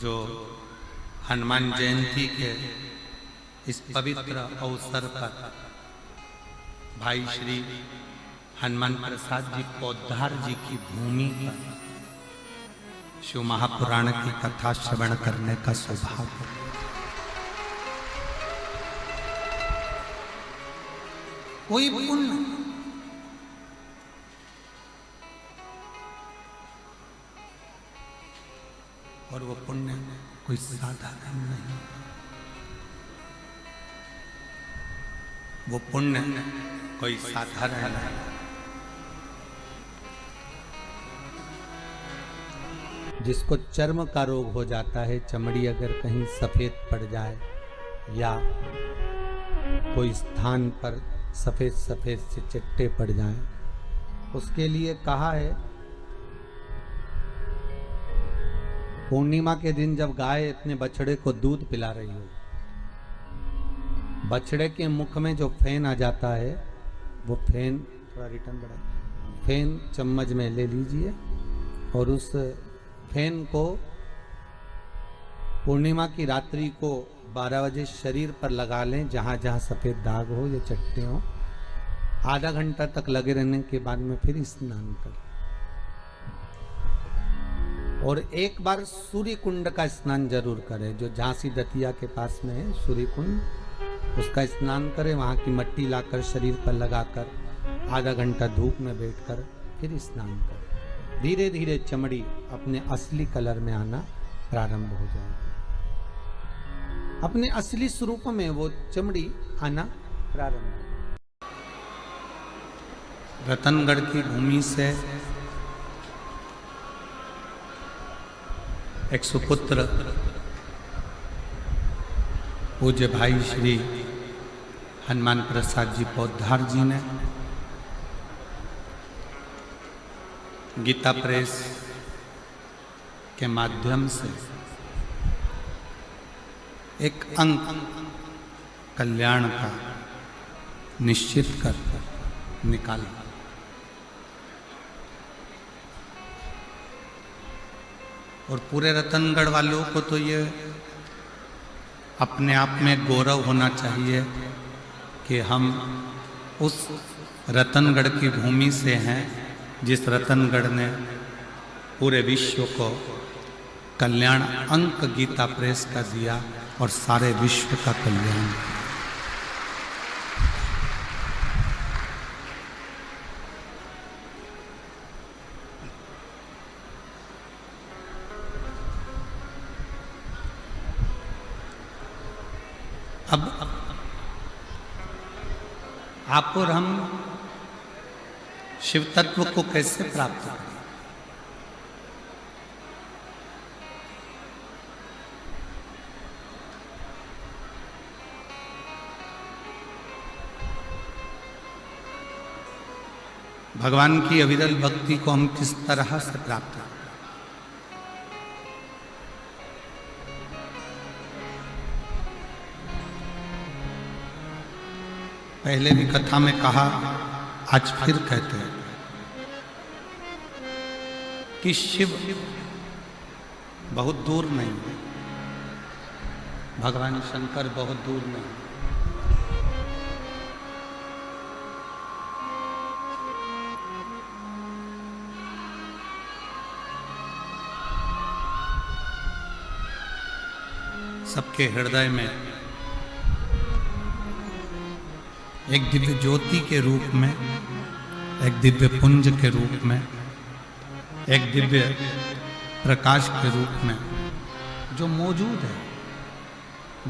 जो हनुमान जयंती के इस पवित्र अवसर पर भाई श्री हनुमान प्रसाद जी पौधार जी की भूमि पर शिव महापुराण की कथा श्रवण करने का सौभाग्य। कोई पुण्य और वो पुण्य कोई साधारण नहीं, वो पुण्य कोई साधारण नहीं। जिसको चर्म का रोग हो जाता है, चमड़ी अगर कहीं सफेद पड़ जाए या कोई स्थान पर सफेद सफेद से चिट्टे पड़ जाएं, उसके लिए कहा है पूर्णिमा के दिन जब गाय अपने बछड़े को दूध पिला रही हो, बछड़े के मुख में जो फेन आ जाता है, वो फेन थोड़ा रिटर्न बढ़ाइए, फेन चम्मच में ले लीजिए और उस फेन को पूर्णिमा की रात्रि को 12 बजे शरीर पर लगा लें, जहां जहां सफेद दाग हो या चट्टे हो। आधा घंटा तक लगे रहने के बाद में फिर स्नान करें और एक बार सूर्य कुंड का स्नान जरूर करें, जो झांसी दतिया के पास में है सूर्य कुंड, उसका स्नान करें। वहां की मट्टी लाकर शरीर पर लगाकर आधा घंटा धूप में बैठकर फिर स्नान करें। धीरे धीरे चमड़ी अपने असली कलर में आना प्रारंभ हो जाएगी, अपने असली स्वरूप में वो चमड़ी आना प्रारंभ। रतनगढ़ की भूमि से एक सुपुत्र पूज्य भाई श्री हनुमान प्रसाद जी पौधार जी ने गीता प्रेस के माध्यम से एक अंक कल्याण का निश्चित कर निकाला। और पूरे रतनगढ़ वालों को तो ये अपने आप में गौरव होना चाहिए कि हम उस रतनगढ़ की भूमि से हैं जिस रतनगढ़ ने पूरे विश्व को कल्याण अंक गीता प्रेस का दिया और सारे विश्व का कल्याण। अब आप और हम शिव तत्व को कैसे प्राप्त करें? भगवान की अविरल भक्ति को हम किस तरह से प्राप्त करें? पहले भी कथा में कहा, आज फिर कहते हैं कि शिव बहुत दूर नहीं है, भगवान शंकर बहुत दूर नहीं है। सबके हृदय में एक दिव्य ज्योति के रूप में, एक दिव्य पुंज के रूप में, एक दिव्य प्रकाश के रूप में जो मौजूद है,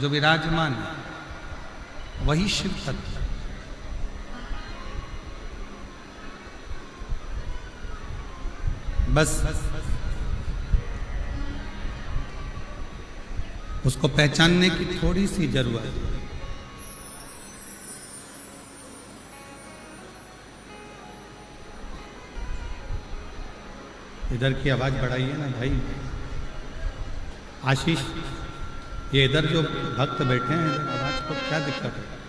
जो विराजमान है, वही शिव तत्व है। बस उसको पहचानने की थोड़ी सी जरूरत है। इधर की आवाज बढ़ाइए ना भाई। आशीष, ये इधर जो भक्त बैठे हैं, इधर आवाज को क्या दिक्कत है?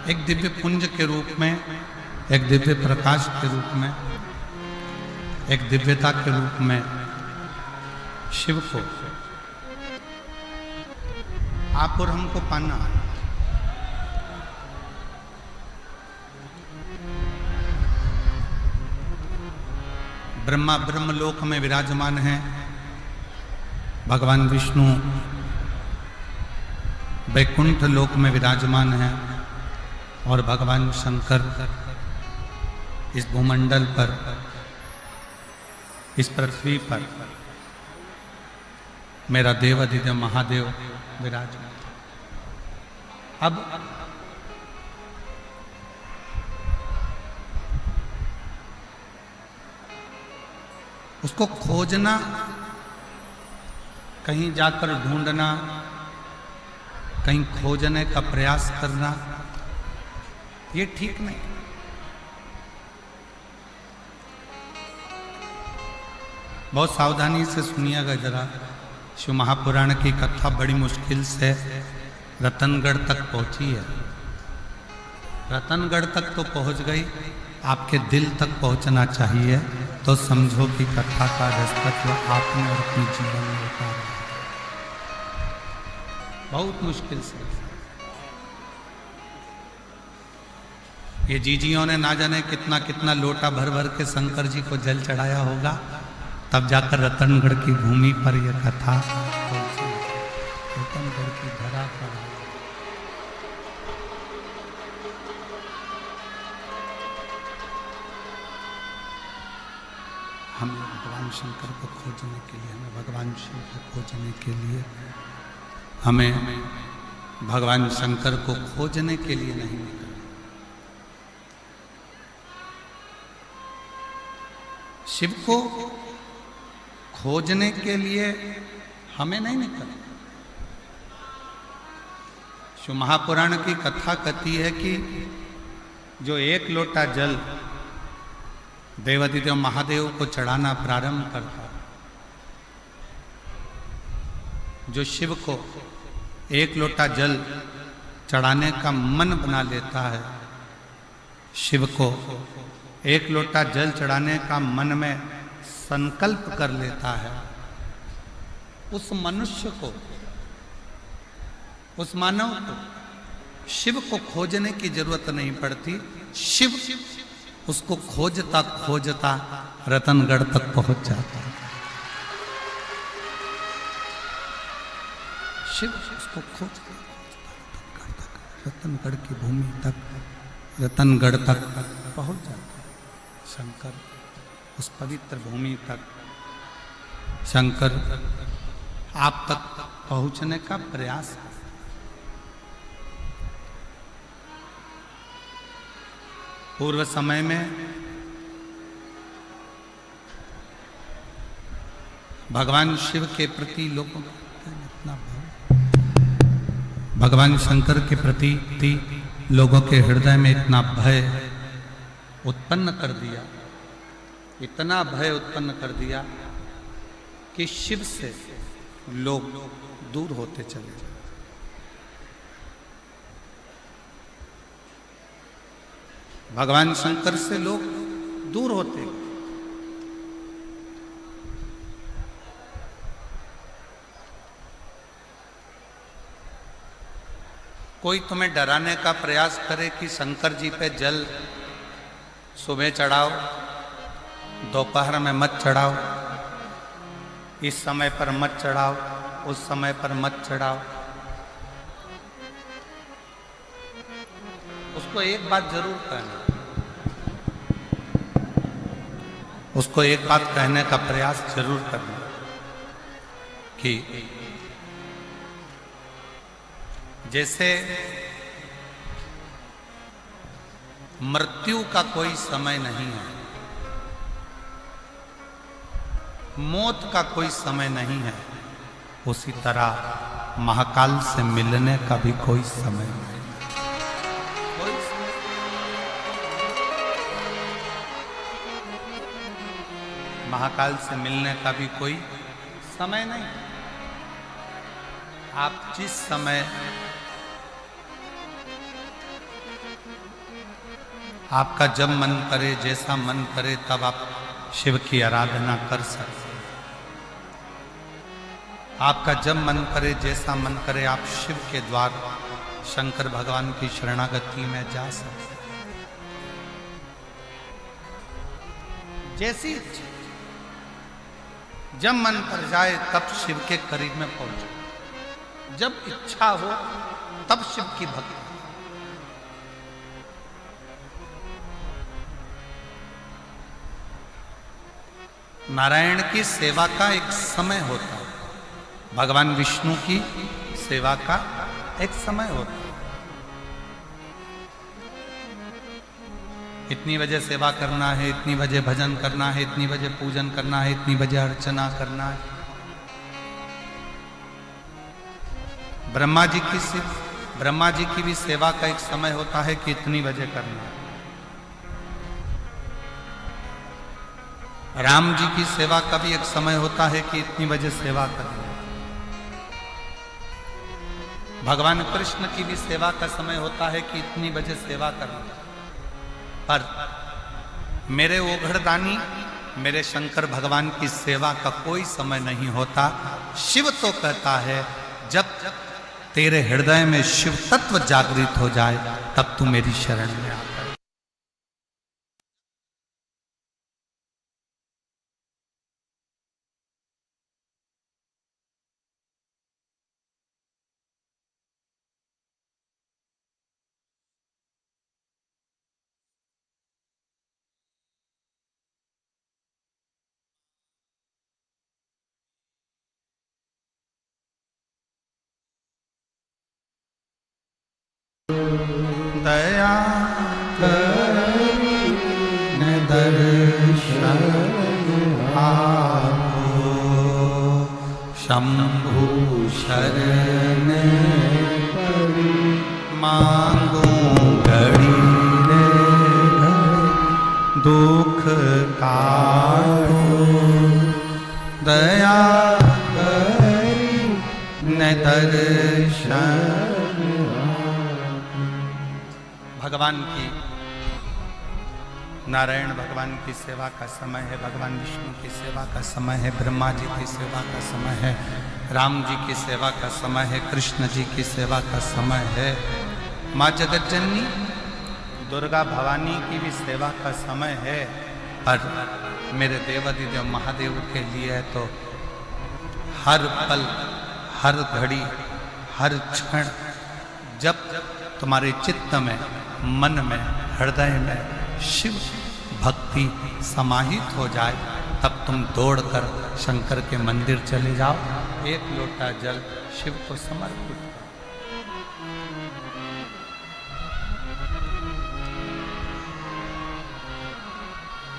एक दिव्य पुंज के रूप में, एक दिव्य प्रकाश के रूप में, एक दिव्यता के रूप में शिव को आप और हमको पाना। ब्रह्मा ब्रह्मलोक में विराजमान है, भगवान विष्णु वैकुंठ लोक में विराजमान है और भगवान शंकर इस भूमंडल पर, इस पृथ्वी पर मेरा देव अधिदेव महादेव विराजमान। अब उसको खोजना, कहीं जाकर ढूंढना, कहीं खोजने का प्रयास करना, ये ठीक नहीं। बहुत सावधानी से सुनिएगा जरा। शिव महापुराण की कथा बड़ी मुश्किल से रतनगढ़ तक पहुंची है। रतनगढ़ तक तो पहुंच गई, आपके दिल तक पहुंचना चाहिए, तो समझो कि कथा का दस्तक आपने और अपने जीवन में उतारा। बहुत मुश्किल से ये जीजियों ने ना जाने कितना कितना लोटा भर भर के शंकर जी को जल चढ़ाया होगा, तब जाकर रतनगढ़ की भूमि पर यह कथा पहुंची। रतनगढ़ की धरा पर हम भगवान शंकर को खोजने के लिए, हमें भगवान शिव को खोजने के लिए, हमें भगवान शंकर को खोजने के लिए नहीं निकलना। शिव को खोजने के लिए हमें नहीं निकलना। शिव महापुराण की कथा कहती है कि जो एक लोटा जल देवाधिदेव महादेव को चढ़ाना प्रारंभ करता, जो शिव को एक लोटा जल चढ़ाने का मन बना लेता है, शिव को एक लोटा जल चढ़ाने का मन में संकल्प कर लेता है, उस मनुष्य को, उस मानव को शिव को खोजने की जरूरत नहीं पड़ती। शिव उसको खोजता खोजता रतनगढ़ तक पहुंच जाता है। शिव उसको खोजता रतनगढ़ की भूमि तक, रतनगढ़ तक पहुंच जाता है। शंकर उस पवित्र भूमि तक, शंकर आप तक पहुंचने का प्रयास है। पूर्व समय में भगवान शिव के प्रति लोगों का इतना भय, भगवान शंकर के प्रति लोगों के हृदय में इतना भय उत्पन्न कर दिया, इतना भय उत्पन्न कर दिया कि शिव से लोग दूर होते चले गए। भगवान शंकर से लोग दूर होते गए। कोई तुम्हें डराने का प्रयास करे कि शंकर जी पे जल सुबह चढ़ाओ, दोपहर में मत चढ़ाओ, इस समय पर मत चढ़ाओ, उस समय पर मत चढ़ाओ, उसको एक बात जरूर कहना, उसको एक बात कहने का प्रयास जरूर करना कि जैसे मृत्यु का कोई समय नहीं है, मौत का कोई समय नहीं है, उसी तरह महाकाल से मिलने का भी कोई समय नहीं। महाकाल से मिलने का भी कोई समय नहीं। आप जिस समय आपका जब मन करे, जैसा मन करे, तब आप शिव की आराधना कर सकते। आपका जब मन करे, जैसा मन करे, आप शिव के द्वार शंकर भगवान की शरणागति में जा सकते। जैसी इच्छा, जब मन कर जाए तब शिव के करीब में पहुंचो। जब इच्छा हो तब शिव की भक्ति। नारायण की सेवा का एक समय होता है, भगवान विष्णु की सेवा का एक समय होता है। इतनी बजे सेवा करना है, इतनी बजे भजन करना है, इतनी बजे पूजन करना है, इतनी बजे अर्चना करना है। ब्रह्मा जी की भी सेवा का एक समय होता है कि इतनी बजे करना है। राम जी की सेवा का भी एक समय होता है कि इतनी बजे सेवा करना है। भगवान कृष्ण की भी सेवा का समय होता है कि इतनी बजे सेवा करना है। पर मेरे ओघड़दानी, मेरे शंकर भगवान की सेवा का कोई समय नहीं होता। शिव तो कहता है जब तेरे हृदय में शिव तत्व जागृत हो जाए तब तू मेरी शरण में आ। दया करीने दर्शन आपो, शंभु शरण मांगो घड़ी रे घड़ी दुख काटो। दया करीने दर्शन। भगवान की, नारायण भगवान की सेवा का समय है, भगवान विष्णु की सेवा का समय है, ब्रह्मा जी की सेवा का समय है, राम जी की सेवा का समय है, कृष्ण जी की सेवा का समय है, माँ जगत जननी दुर्गा भवानी की भी सेवा का समय है। पर मेरे देवाधिदेव महादेव के लिए तो हर पल, हर घड़ी, हर क्षण जब तुम्हारे चित्त में, मन में, हृदय में शिव भक्ति समाहित हो जाए तब तुम दौड़कर शंकर के मंदिर चले जाओ, एक लोटा जल शिव को समर्पित करो।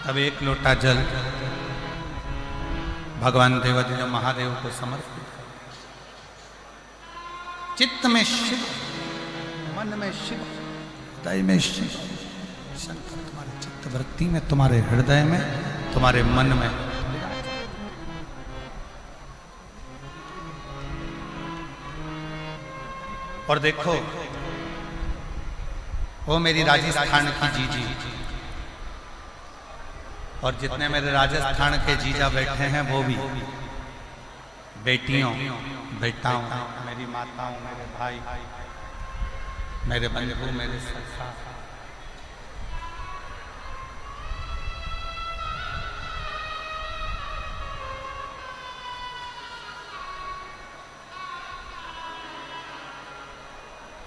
तब एक लोटा जल भगवान देवाधिदेव महादेव को समर्पित करो। चित्त में शिव, मन में शिव, हृदय में शिव। शंकर तुम्हारे चित्त वृत्ति में, तुम्हारे हृदय में, तुम्हारे मन में। और देखो वो मेरी राजस्थान की जीजी, और जितने मेरे राजस्थान के जीजा बैठे हैं वो भी बेटियों, बेटाओं, मेरी माताओं, मेरे भाई, मेरे बंधु, मेरे सखा,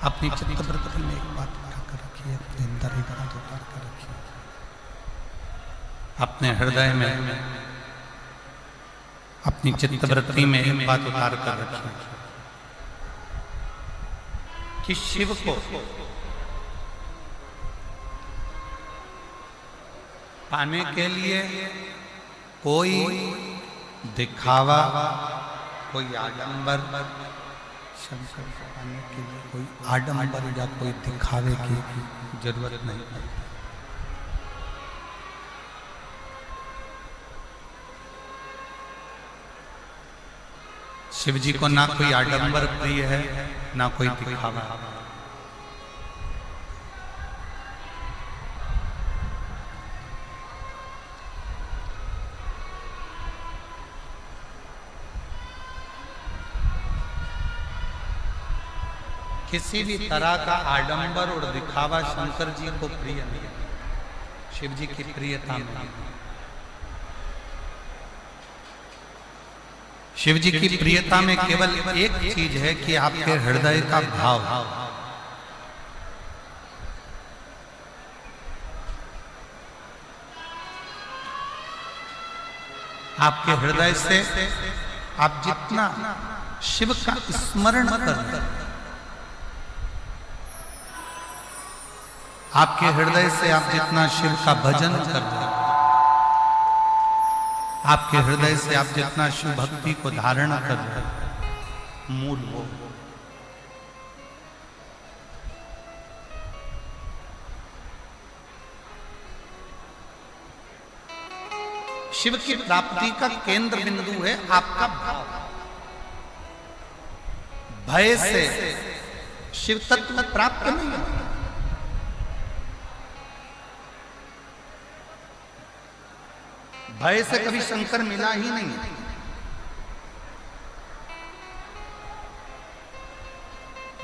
अपनी चित्त वृत्ति में एक बात उठा कर रखिए, अपने अंदर एक बात उतार कर रखिए, अपने हृदय में, अपनी चित्त वृत्ति में एक बात उतार कर रखिए कि शिव को पाने के लिए कोई दिखावा, कोई आडंबर, शंकर को पाने के लिए कोई आडंबर या कोई दिखावे की जरूरत नहीं पड़ती। शिव जी को ना कोई आडंबर प्रिय है, ना कोई दिखावा। किसी भी तरह का आडंबर और दिखावा शंकर जी को प्रिय नहीं, शिव जी की प्रियता में। शिव जी की प्रियता में केवल एक चीज है कि आपके हृदय का भाव। आपके हृदय से आप जितना शिव का स्मरण करते हैं, आपके हृदय से आप जितना शिव का भजन करते हैं, आपके हृदय से आप जितना शिव भक्ति को धारण कर रहे हैं, मूल वो। शिव की प्राप्ति का केंद्र बिंदु है आपका भाव। भय से शिव तत्व प्राप्त नहीं है। भय से कभी शंकर मिला ही नहीं।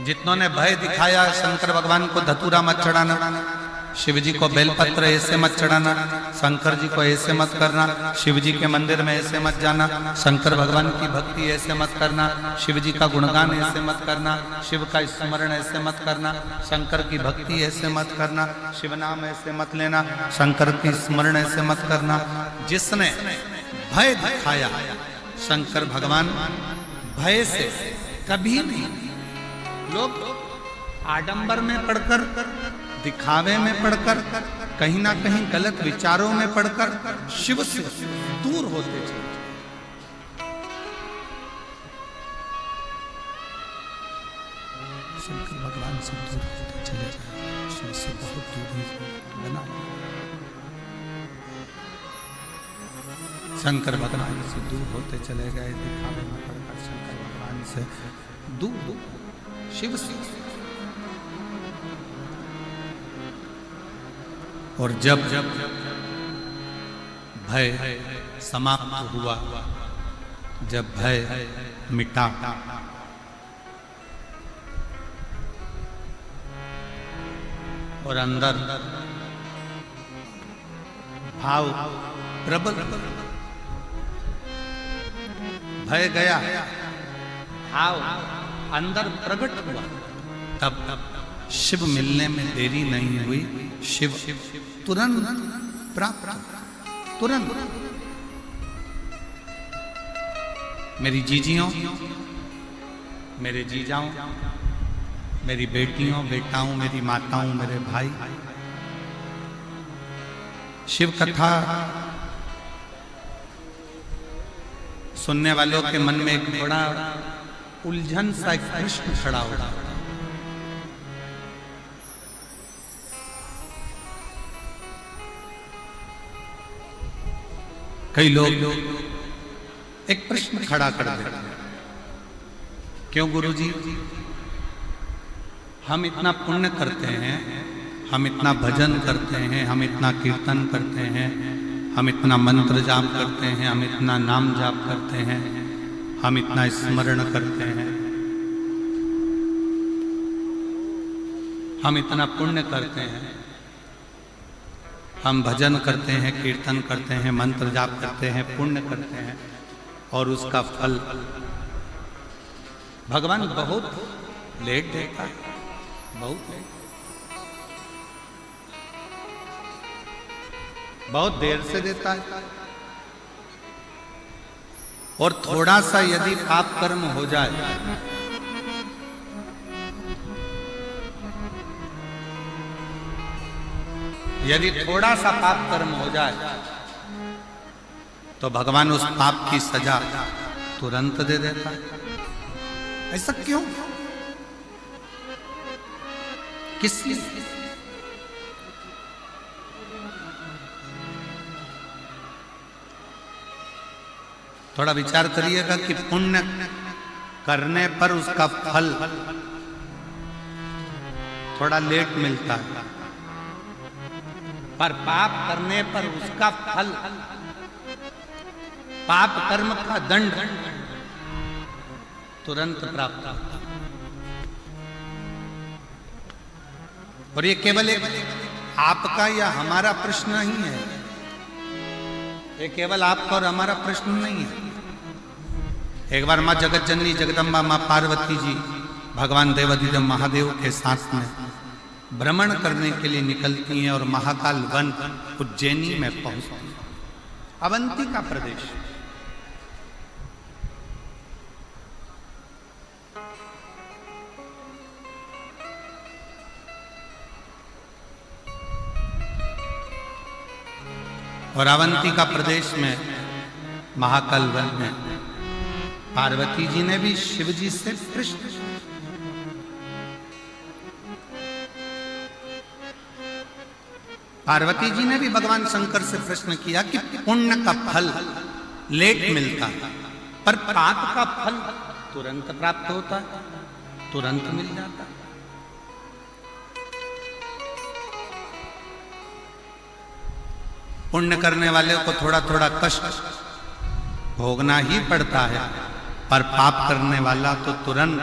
जितनों ने भय दिखाया शंकर भगवान को धतूरा मत चढ़ाना, शिव जी को बेलपत्र ऐसे मत चढ़ाना, शंकर जी को ऐसे मत करना, शिव जी के मंदिर में ऐसे मत जाना, शंकर भगवान की भक्ति ऐसे मत करना, शिव जी का गुणगान ऐसे मत करना, शिव का स्मरण ऐसे मत करना, शंकर की भक्ति ऐसे मत करना, शिव नाम ऐसे मत लेना, शंकर की स्मरण ऐसे मत करना। जिसने भय दिखाया शंकर भगवान भय से कभी नहीं। लोग आडंबर में पढ़कर, दिखावे में पढ़कर, कहीं ना कहीं गलत विचारों में पढ़कर शिव से दूर होते चले। शंकर भगवान से दूर होते चले जाए, शिव से बहुत दूर बना। शंकर भगवान से दूर होते चले गए, दिखावे में पढ़कर शंकर भगवान से दूर, शिव से। और जब भय समाप्त हुआ, जब भय मिटा, और अंदर भाव प्रबल, भय गया, भाव अंदर प्रकट हुआ, तब शिव मिलने में देरी नहीं हुई। शिव तुरंत प्राप्त, तुरंत। मेरी जीजियों, मेरे जीजाओं, मेरी बेटियों, बेटाओं, मेरी माताओं, मेरे भाई, शिव कथा सुनने वालों के मन में एक बड़ा उलझन सा एक प्रश्न खड़ा होगा। कई लोग एक प्रश्न खड़ा कर देते हैं, क्यों गुरुजी हम इतना पुण्य करते हैं, हम इतना भजन करते हैं, हम इतना कीर्तन करते हैं, हम इतना मंत्र जाप करते हैं, हम इतना नाम जाप करते हैं, हम इतना स्मरण करते हैं, हम इतना पुण्य करते हैं, हम भजन करते हैं, कीर्तन करते हैं, मंत्र जाप करते हैं, पुण्य करते हैं, और उसका फल भगवान बहुत लेट देता है, बहुत लेट, बहुत देर से देता है। और थोड़ा सा यदि पाप कर्म हो जाए, यदि थोड़ा सा पाप कर्म हो जाए, तो भगवान उस पाप की सजा तुरंत दे देता है। ऐसा क्यों? किस लिए? थोड़ा विचार करिएगा कि पुण्य करने पर उसका फल थोड़ा लेट मिलता है, पर पाप करने पर उसका फल, पाप कर्म का दंड तुरंत प्राप्त होता है। और ये केवल एक आपका या हमारा प्रश्न नहीं है, ये केवल आपका और हमारा प्रश्न नहीं है। एक बार माँ जगत जननी जगदम्बा माँ पार्वती जी भगवान देवाधिदेव महादेव के साथ में भ्रमण करने के लिए निकलती हैं और महाकाल वन उज्जैनी में पहुंचती, अवंती का प्रदेश। और अवंती का प्रदेश में महाकाल वन में पार्वती जी ने भी शिव जी से प्रश्न, पार्वती जी ने भी भगवान शंकर से प्रश्न किया कि पुण्य का फल लेट मिलता है पर पाप का फल तुरंत प्राप्त होता है, तुरंत मिल जाता है। पुण्य करने वाले को थोड़ा थोड़ा कष्ट भोगना ही पड़ता है, पर पाप करने वाला तो तुरंत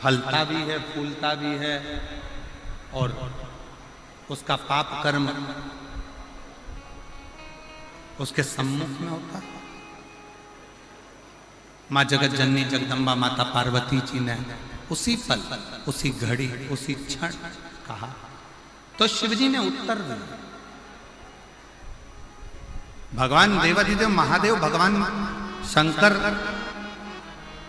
फलता भी है, फूलता भी है और उसका पाप कर्म उसके सम्मुख में होता है। माँ जगत जननी जगदम्बा माता पार्वती जी ने उसी पल, उसी घड़ी, उसी क्षण कहा तो शिवजी ने उत्तर दिया। भगवान देवाधिदेव महादेव, भगवान शंकर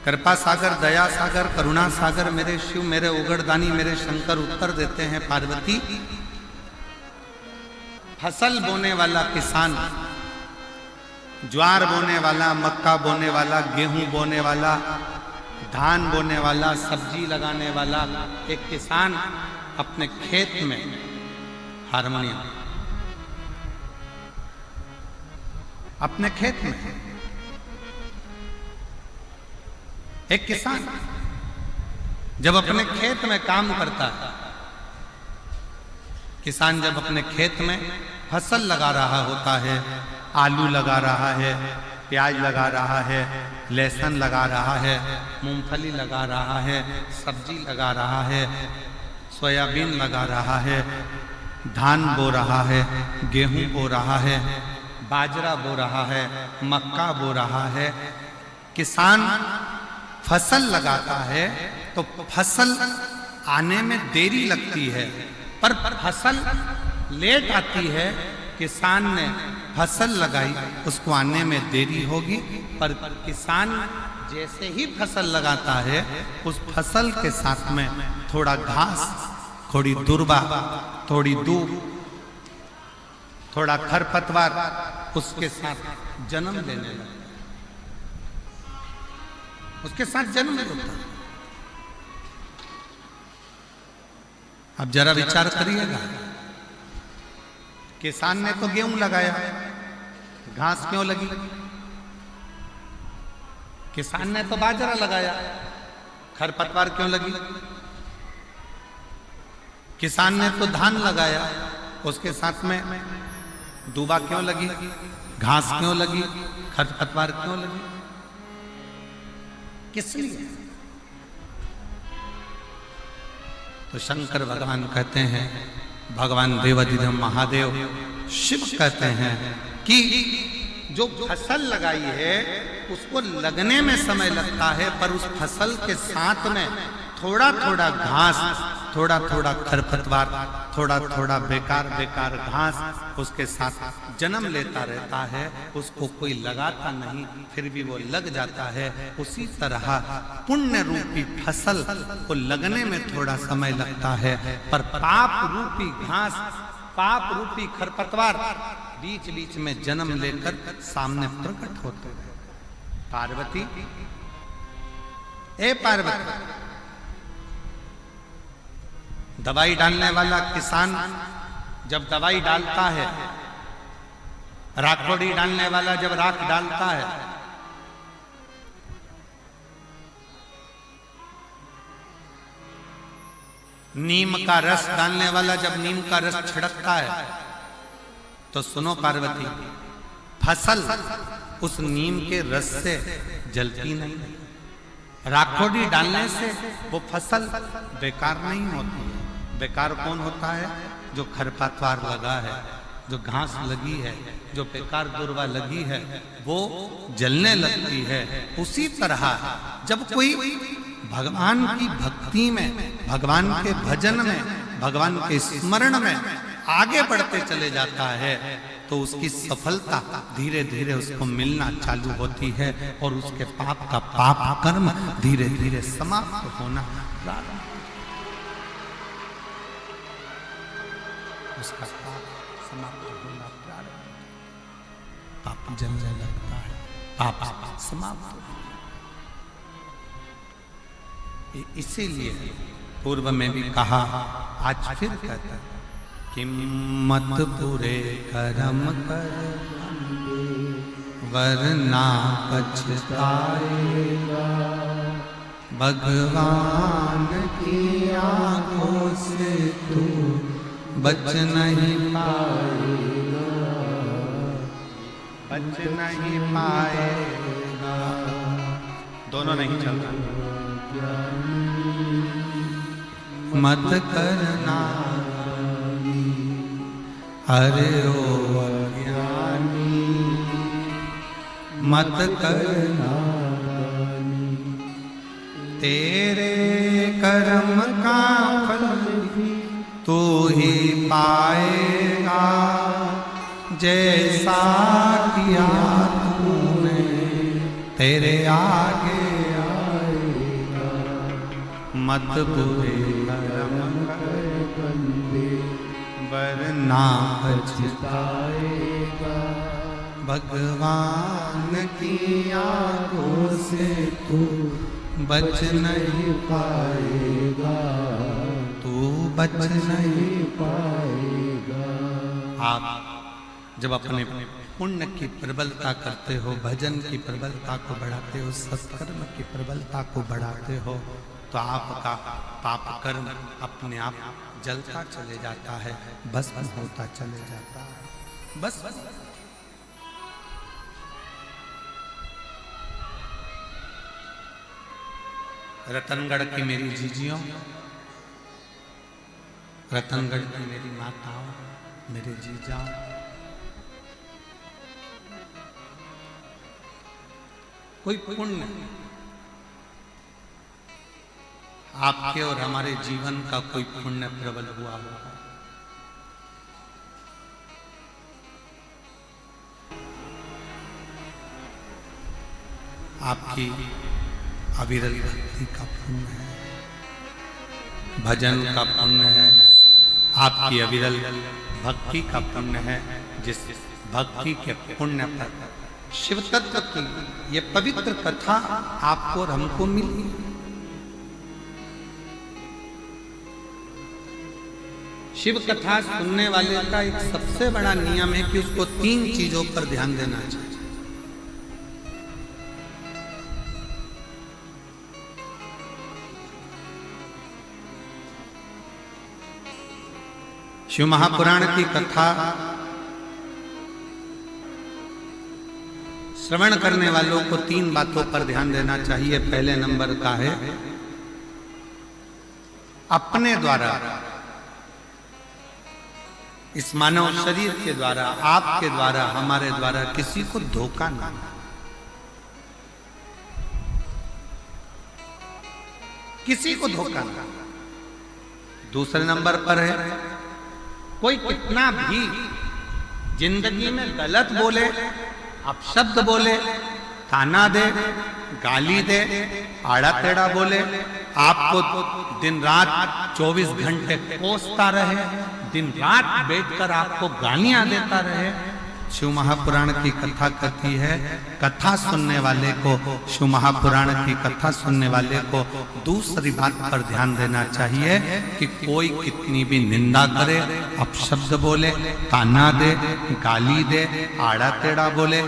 कृपा सागर, दया सागर, करुणा सागर, मेरे शिव, मेरे उगड़दानी, मेरे शंकर उत्तर देते हैं, पार्वती फसल बोने वाला किसान, ज्वार बोने वाला, मक्का बोने वाला, गेहूं बोने वाला, धान बोने वाला, सब्जी लगाने वाला एक किसान अपने खेत में हारमोनियम, अपने खेत में एक किसान जब अपने खेत में काम करता है, किसान जब अपने खेत में फसल लगा रहा होता है, आलू लगा रहा है, प्याज लगा रहा है, लहसुन लगा रहा है, मूंगफली लगा रहा है, सब्जी लगा रहा है, सोयाबीन लगा रहा है, धान बो रहा है, गेहूं बो रहा है, बाजरा बो रहा है, मक्का बो रहा है। किसान फसल लगाता है तो फसल आने में देरी लगती है, पर फसल लेट आती है। किसान ने फसल लगाई, उसको आने में देरी होगी, पर किसान जैसे ही फसल लगाता है उस फसल के साथ में थोड़ा घास, थोड़ी दुर्बा, थोड़ी दूब, थोड़ा खरपतवार उसके साथ जन्म लेने लगता, उसके साथ जन्म लेता। अब जरा विचार करिएगा, किसान ने तो गेहूं लगाया, घास क्यों लगी? किसान ने तो बाजरा लगाया, खरपतवार क्यों लगी? किसान ने तो धान लगाया, उसके साथ में दूबा क्यों लगी? घास क्यों लगी? खरपतवार क्यों लगी? किस लिए? तो शंकर भगवान कहते हैं, भगवान देवाधिदेव महादेव शिव कहते हैं कि जो फसल लगाई है उसको लगने में समय लगता है, पर उस फसल के साथ में थोड़ा थोड़ा घास, थोड़ा थोड़ा खरपतवार, थोड़ा थोड़ा बेकार बेकार घास उसके साथ जन्म लेता रहता है। उसको कोई लगाता नहीं, फिर भी वो लग जाता है। उसी तरह पुण्य रूपी फसल को लगने में थोड़ा समय लगता है, पर पाप रूपी घास, पाप रूपी खरपतवार बीच बीच में जन्म लेकर सामने प्रकट होते हैं। पार्वती, ए पार्वती, दवाई डालने वाला किसान जब दवाई डालता है, राखोड़ी डालने वाला जब राख डालता है, नीम का रस डालने वाला जब नीम का रस छिड़कता है, तो सुनो पार्वती, फसल उस नीम के रस से जलती नहीं, राखोड़ी डालने से वो फसल बेकार नहीं होती है। बेकार कौन होता है? जो खरपतवार लगा है, जो घास लगी है, जो बेकार दुर्वा लगी है, वो जलने लगती है। उसी तरह जब कोई भगवान की भक्ति में, भगवान के भजन में, भगवान के स्मरण में आगे बढ़ते चले जाता है तो उसकी सफलता धीरे धीरे उसको मिलना चालू होती है और उसके पाप का पाप कर्म धीरे धीरे समाप्त होना प्रारंभ, उसका पाप समाप्त होना प्रारंभ, पाप जलने लगता है, पाप समाप्त होता है। इसीलिए पूर्व में भी कहा, आज फिर कहता है कि मत पूरे कर्म कर वरना पछताएगा, भगवान की आंखों से तू बच नहीं पाएगा, बच नहीं पाएगा। दोनों नहीं चल रहा। मत करना अरे ओ अज्ञानी, मत करना तेरे कर्म का फल तू ही पाएगा, जैसा किया तूने तेरे आगे आएगा। मत बुरे कर्म कर बंदे वरना पछताएगा, भगवान की आंखों से तू बच नहीं पाएगा, तू बच नहीं पाएगा। आप जब अपने पुण्य की प्रबलता करते हो, भजन की प्रबलता को बढ़ाते हो, सत्कर्म की प्रबलता को बढ़ाते हो, तो आपका पाप कर्म अपने आप जलता चले जाता है, भस्म होता चले जाता है। बस रतनगढ़ की मेरी जीजियों, रतनगढ़ की मेरी माताओं, मेरे जीजाओं, कोई पुण्य आपके और हमारे जीवन का कोई पुण्य प्रबल हुआ होगा, आपकी अविरल भक्ति का पुण्य है, भजन का पुण्य है, आपकी अविरल भक्ति का पुण्य है। जिस भक्ति के पुण्य पर शिव तत्व की ये पवित्र कथा आपको और हमको मिली। शिव कथा सुनने वाले का एक सबसे बड़ा नियम है कि उसको 3 चीजों पर ध्यान देना चाहिए। शिव महापुराण की कथा श्रवण करने वालों को 3 बातों पर ध्यान देना चाहिए। पहले नंबर का है अपने द्वारा, इस मानव शरीर के द्वारा, आपके द्वारा, हमारे द्वारा किसी को धोखा ना, किसी को धोखा ना। दूसरे नंबर पर है कोई कितना भी जिंदगी में गलत बोले, अपशब्द बोले, ताना दे, गाली दे, आड़ा टेढ़ा बोले, आपको दिन रात 24 घंटे कोसता रहे, दिन रात बैठकर आपको गालियां देता रहे, शिव महापुराण की कथा कहती है, कथा सुनने वाले को, शिव महापुराण की कथा सुनने वाले को दूसरी बात पर ध्यान देना चाहिए कि कोई कितनी भी निंदा करे, अपशब्द बोले, ताना दे, गाली दे, आड़ा टेढ़ा बोले,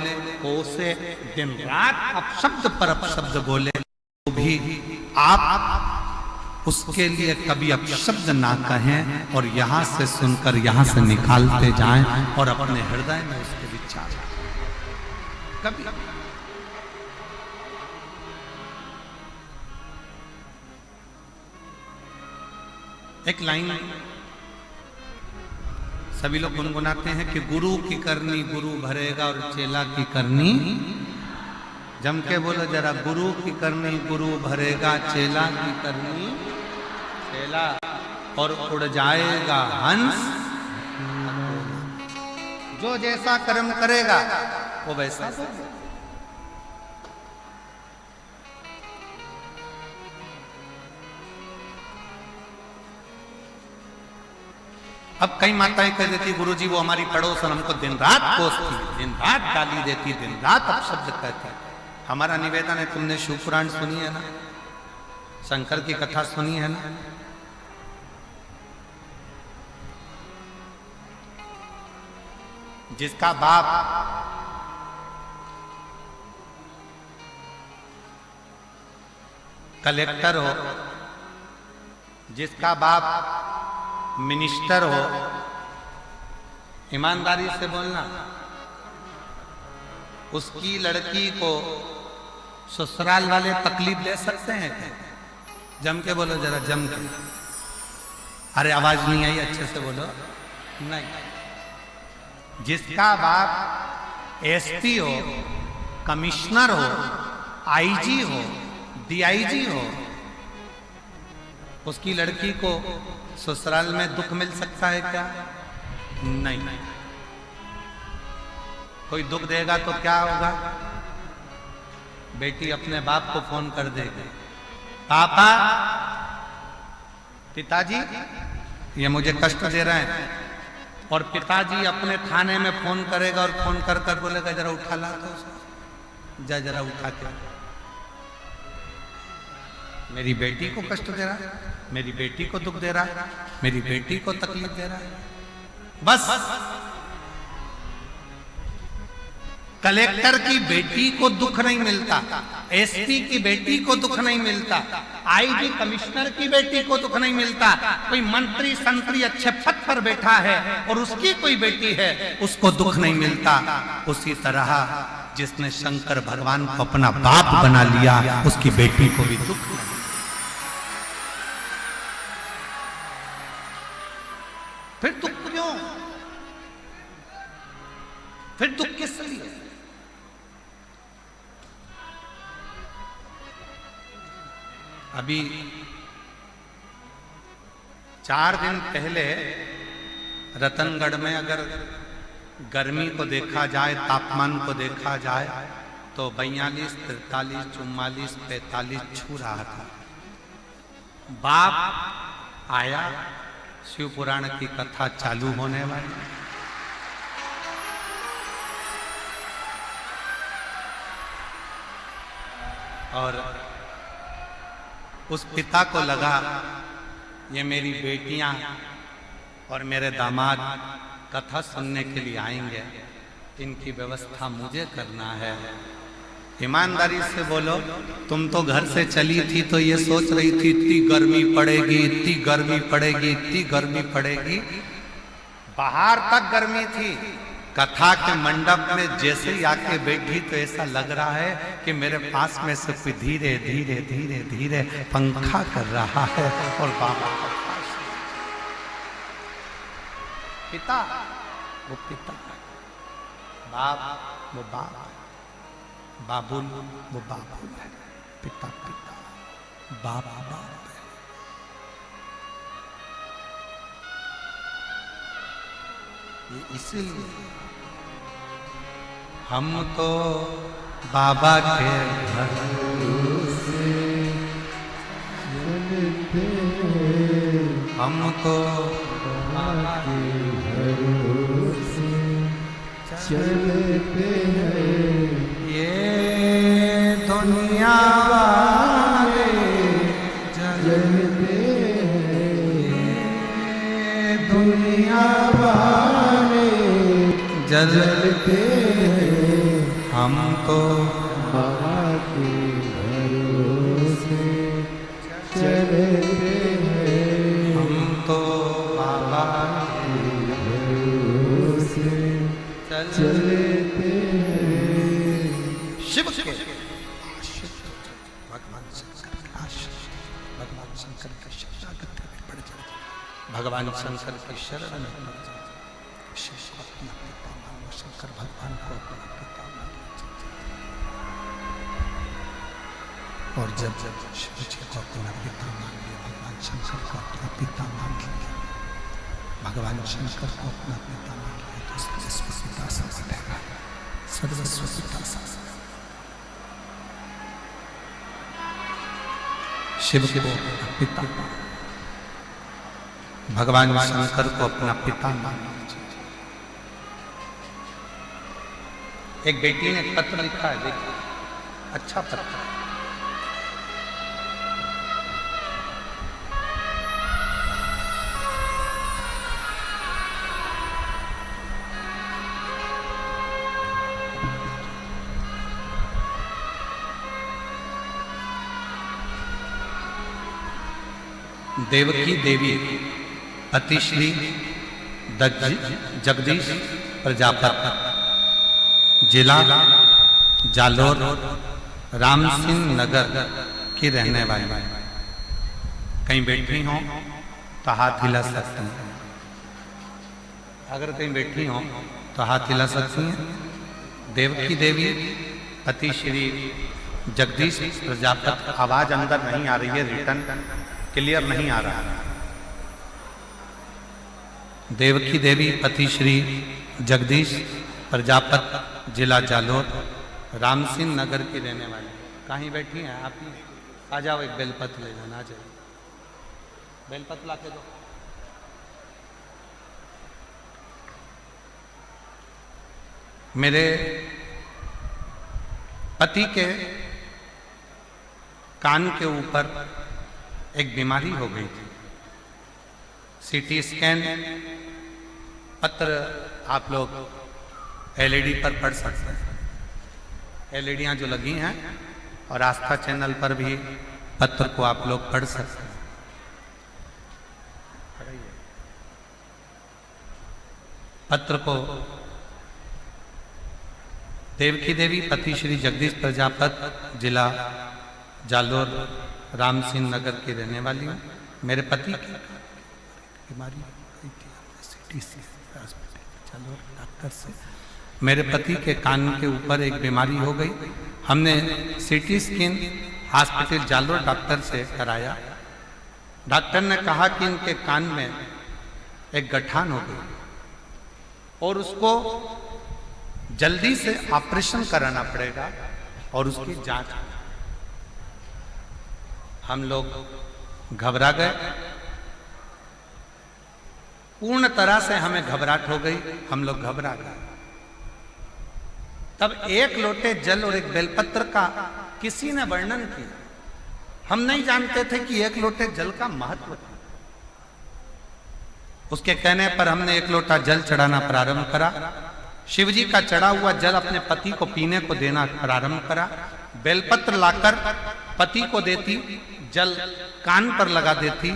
कोसे, दिन रात अपशब्द पर अपशब्द बोले, तो भी आप उसके लिए कभी अपशब्द ना कहें और यहां से सुनकर यहां से निकालते जाएं और अपने हृदय में उसके विचार कभी एक लाइन सभी लोग गुनगुनाते हैं कि गुरु की करनी गुरु भरेगा और चेला की करनी, जम के बोलो जरा, गुरु की करनी गुरु भरेगा, चेला की करनी चेला, और उड़ जाएगा हंस। जो जैसा कर्म करेगा वो वैसा होगा। अब कई माताएं कह देती गुरुजी वो हमारी पड़ोसन हमको दिन रात कोसती, दिन रात गाली देती, दिन रात अपशब्द कहती। हमारा निवेदन है, तुमने शिव पुराण सुनी है ना, शंकर की कथा सुनी है ना, जिसका बाप कलेक्टर हो, जिसका बाप मिनिस्टर हो, ईमानदारी से बोलना, उसकी लड़की को ससुराल वाले तकलीफ दे सकते हैं क्या? जम के बोलो जरा, जम के। अरे आवाज नहीं आई, अच्छे से बोलो। नहीं। जिसका बाप एसपी हो, कमिश्नर हो, आईजी हो, डीआईजी हो, उसकी लड़की को ससुराल में दुख मिल सकता है क्या? नहीं। कोई दुख देगा तो क्या होगा? बेटी अपने बाप को फोन कर देगी, पापा, पिताजी ये मुझे कष्ट दे रहे हैं, और पिताजी अपने थाने में फोन करेगा और फोन कर कर बोलेगा जरा उठा ला तो उसको, जा जरा उठा के, मेरी बेटी को कष्ट दे रहा है, मेरी बेटी को दुख दे रहा है, मेरी बेटी को तकलीफ दे रहा है। बस कलेक्टर की बेटी को दुख नहीं मिलता, एसपी की बेटी को दुख नहीं मिलता, आईजी कमिश्नर की बेटी को दुख नहीं मिलता, कोई मंत्री संतरी अच्छे पद पर बैठा है और उसकी कोई बेटी है उसको दुख नहीं मिलता। उसी तरह जिसने शंकर भगवान को अपना बाप बना लिया उसकी बेटी को भी दुख नहीं। फिर दुख क्यों? फिर दुख किस लिए? अभी 4 दिन पहले रतनगढ़ में अगर गर्मी को देखा जाए, तापमान को देखा जाए तो 42, 43, 44, 45 छू रहा था। बाप आया, शिव पुराण की कथा चालू होने वाली, और उस पिता को लगा ये मेरी बेटियां और मेरे दामाद कथा सुनने के लिए आएंगे, इनकी व्यवस्था मुझे करना है। ईमानदारी से बोलो, तुम तो घर से चली थी तो ये सोच रही थी इतनी गर्मी पड़ेगी, इतनी गर्मी पड़ेगी, इतनी गर्मी पड़ेगी, बाहर तक गर्मी थी। कथा के मंडप में जैसे ही आके बैठी तो ऐसा लग रहा है कि मेरे पास में से कोई धीरे धीरे धीरे धीरे पंखा कर रहा है, और बाबा पिता वो पिता, बाप वो बाप, बाबुल वो बाबुल है, पिता पिता, बाप बाप है। ये इसीलिए हम तो बाबा के भरोसे, हम तो बाबा के भरोसे चलते हैं। ये दुनिया वाले जलते हैं, ये दुनिया वाले जलते हैं, हम तो बाबा के भरोसे चलते हैं, हम तो बाबा के भरोसे चलते हैं। शिव के भगवान शंकर का आशीष, भगवान शंकर का शब्दागत में पड़ जाए। भगवान शंकर की शरण में पड़ जाओ। शिव को अपना पिता मानो, शंकर भगवान को अपना पिता मानो। और जब जब शिव जी को अपना पिता मान लिया, भगवान शंकर को अपना पिता मान लिया, भगवान शंकर को अपना पिता मान लिया, तो सर्वस्व पिता सा बनेगा, सर्वस्व पिता सा। शिव को अपना पिता, भगवान शंकर को अपना पिता मान लीजिए। एक बेटी ने पत्र लिखा है, देखिए, अच्छा पत्र है। देवकी देवी अतिश्री जगदीश प्रजापति, जिला जालोर, राम सिंह नगर की रहने वाली। कहीं बैठी हो तो हाथ हिला सकती हैं, अगर कहीं बैठी हो तो हाथ हिला सकती हैं। देवकी देवी पति श्री जगदीश प्रजापति। आवाज अंदर नहीं आ रही है, रिटर्न क्लियर नहीं आ रहा है। देवकी देवी पति श्री जगदीश प्रजापति, जिला जालोर, राम सिंह नगर की रहने वाली। कहीं बैठी हैं आप? आ जाओ, एक बेलपत्र ले जाना। आ जाए, बेलपत्र ला के दो। मेरे पति के कान के ऊपर एक बीमारी हो गई थी। सीटी स्कैन पत्र आप लोग एलईडी पर पढ़ सकते हैं, एलईडियां जो लगी हैं, और आस्था चैनल पर भी पत्र को आप लोग पढ़ सकते हैं। पत्र को देवकी देवी पति श्री जगदीश प्रजापति, जिला जालोर, राम सिंह नगर की रहने वाली हूँ। मेरे पति की बीमारी जालोर डॉक्टर से, मेरे पति के कान के ऊपर एक बीमारी हो गई। हमने CT scan hospital Jalore doctor से कराया। डॉक्टर ने कहा कि इनके कान में एक गठान हो गई और उसको जल्दी से ऑपरेशन कराना पड़ेगा और उसकी जांच। हम लोग घबरा गए, पूर्ण तरह से हमें घबराहट हो गई, हम लोग घबरा गए। तब एक लोटे जल और एक बेलपत्र का किसी ने वर्णन किया। हम नहीं जानते थे कि एक लोटे जल का महत्व था। उसके कहने पर हमने एक लोटा जल चढ़ाना प्रारंभ करा। शिवजी का चढ़ा हुआ जल अपने पति को पीने को देना प्रारंभ करा। बेलपत्र लाकर पति को देती, जल कान पर लगा देती।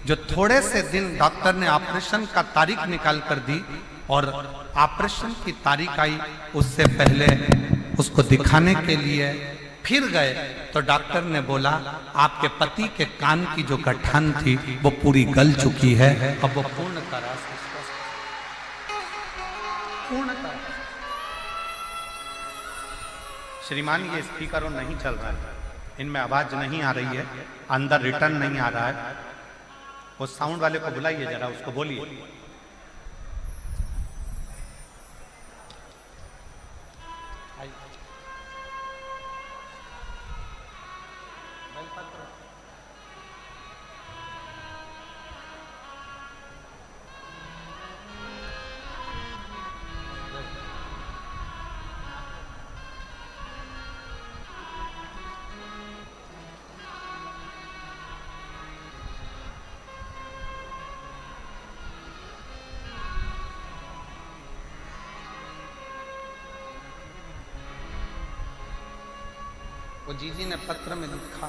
जो थोड़े से दिन डॉक्टर ने ऑपरेशन का तारीख निकाल कर दी और ऑपरेशन की तारीख आई, उससे पहले उसको दिखाने के लिए फिर गए तो डॉक्टर ने बोला आपके पति के कान की जो गठान थी वो पूरी गल चुकी है, अब वो पूर्ण तरह से श्रीमान ये स्पीकर नहीं चल रहा है, इनमें आवाज नहीं आ रही है, अंदर रिटर्न नहीं आ रहा है। वो साउंड वाले को बुलाइए जरा, उसको बोलिए। वो जीजी ने पत्र में लिखा,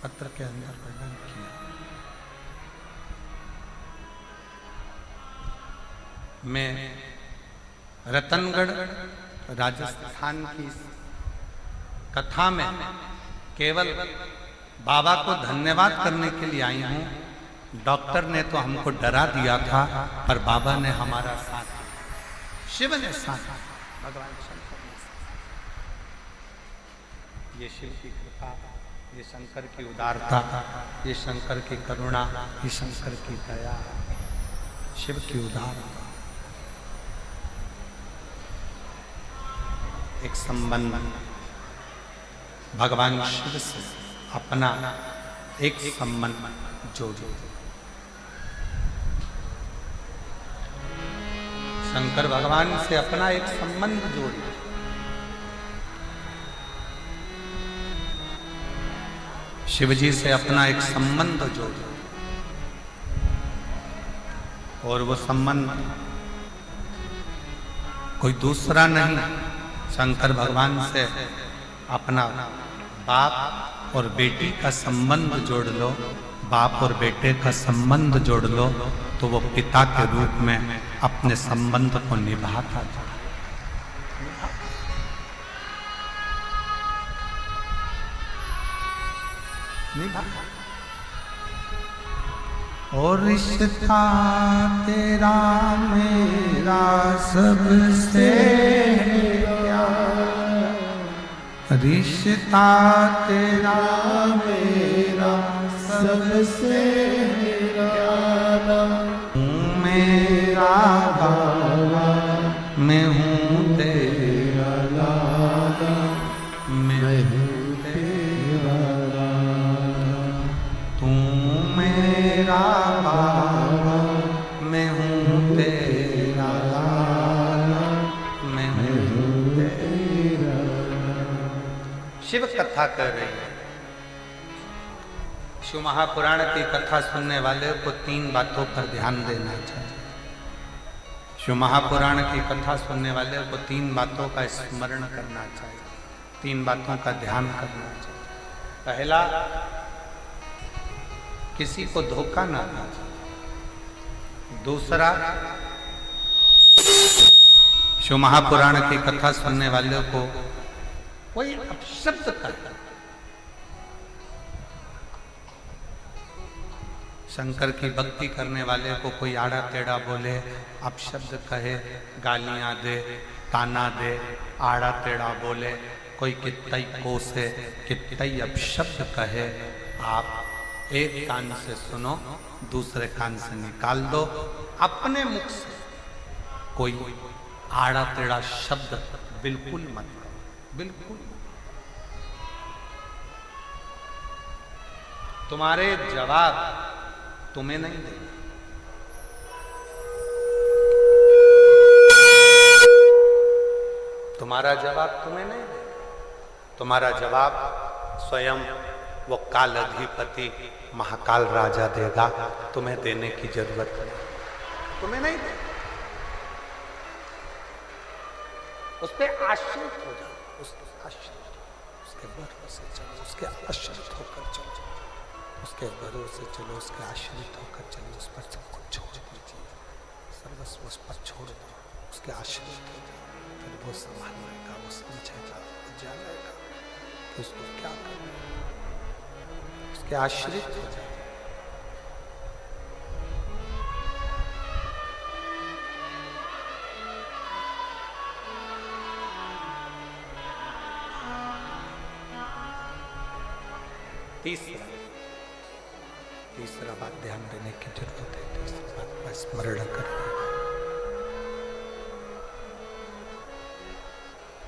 पत्र के अंदर वर्णन किया। मैं रतनगढ़ राजस्थान की कथा में केवल बाबा को धन्यवाद करने के लिए आई हूं डॉक्टर ने तो हमको डरा दिया था, पर बाबा ने हमारा साथ दिया, शिव ने साथ दिया, भगवान शंकर ने साथ दिया। ये शिव की कृपा, ये शंकर की उदारता, ये शंकर की करुणा, ये शंकर की दया, शिव की उदारता। एक संबंध भगवान शिव से अपना एक संबंध जोड़ो। शंकर भगवान से अपना एक संबंध जोड़ो। शिव जी से अपना एक संबंध जोड़ो, और वो संबंध कोई दूसरा नहीं, शंकर भगवान से अपना बाप और बेटी का संबंध जोड़ लो। बाप और बेटे का संबंध जोड़ लो तो वो पिता के रूप में अपने संबंध को निभाता था। और रिश्ता तेरा मेरा सबसे रिश्ता तेरा मेरा सबसे प्यारा, मेरा बाबा मैं हूँ तेरा लाला, मैं हूँ तेरा लाला, तू मेरा बाबा मैं हूँ तेरा लाला, मैं हूँ तेरा। शिव कथा कर रही है। शिव महापुराण की कथा सुनने वाले को 3 बातों पर ध्यान देना चाहिए। शिव महापुराण की कथा सुनने वाले को 3 बातों का स्मरण करना चाहिए, 3 बातों का ध्यान करना चाहिए। पहला, किसी को धोखा ना देना चाहिए। दूसरा, शिव महापुराण की कथा सुनने वाले को कोई अपशब्द करता, शंकर की भक्ति करने वाले को कोई आड़ा टेढ़ा बोले, अपशब्द कहे, गालियां दे, ताना दे, आड़ा टेढ़ा बोले, कोई कितई कोसे, कितई अपशब्द कहे, आप एक कान से सुनो, दूसरे कान से निकाल दो। अपने मुख से कोई आड़ा टेढ़ा शब्द बिल्कुल मत करो, बिल्कुल। तुम्हारे जवाब तुम्हें नहीं देना, तुम्हारा जवाब तुम्हें नहीं देना। तुम्हारा जवाब स्वयं वो काल अधिपति महाकाल राजा देगा, तुम्हें देने की जरूरत नहीं, तुम्हें नहीं देना। उस पर आश्रित हो जाओ, उसके आश्रित, उसके भरोसे चलो, उसके आश्रित होकर चलो, उसके भरोसे चलो, उसके आश्रित होकर चलो, उस पर सब कुछ छोड़ दीजिए, सर्वस्व उस पर छोड़ दो, उसके आश्रित हो जाओ, फिर वो संभालेगा, वो समझेगा, वो जानेगा कि उसको क्या करना है, उसके आश्रित हो जाओ। तीसरा बात ध्यान देने की जरूरत है, तीसरी बात का स्मरण करिएगा।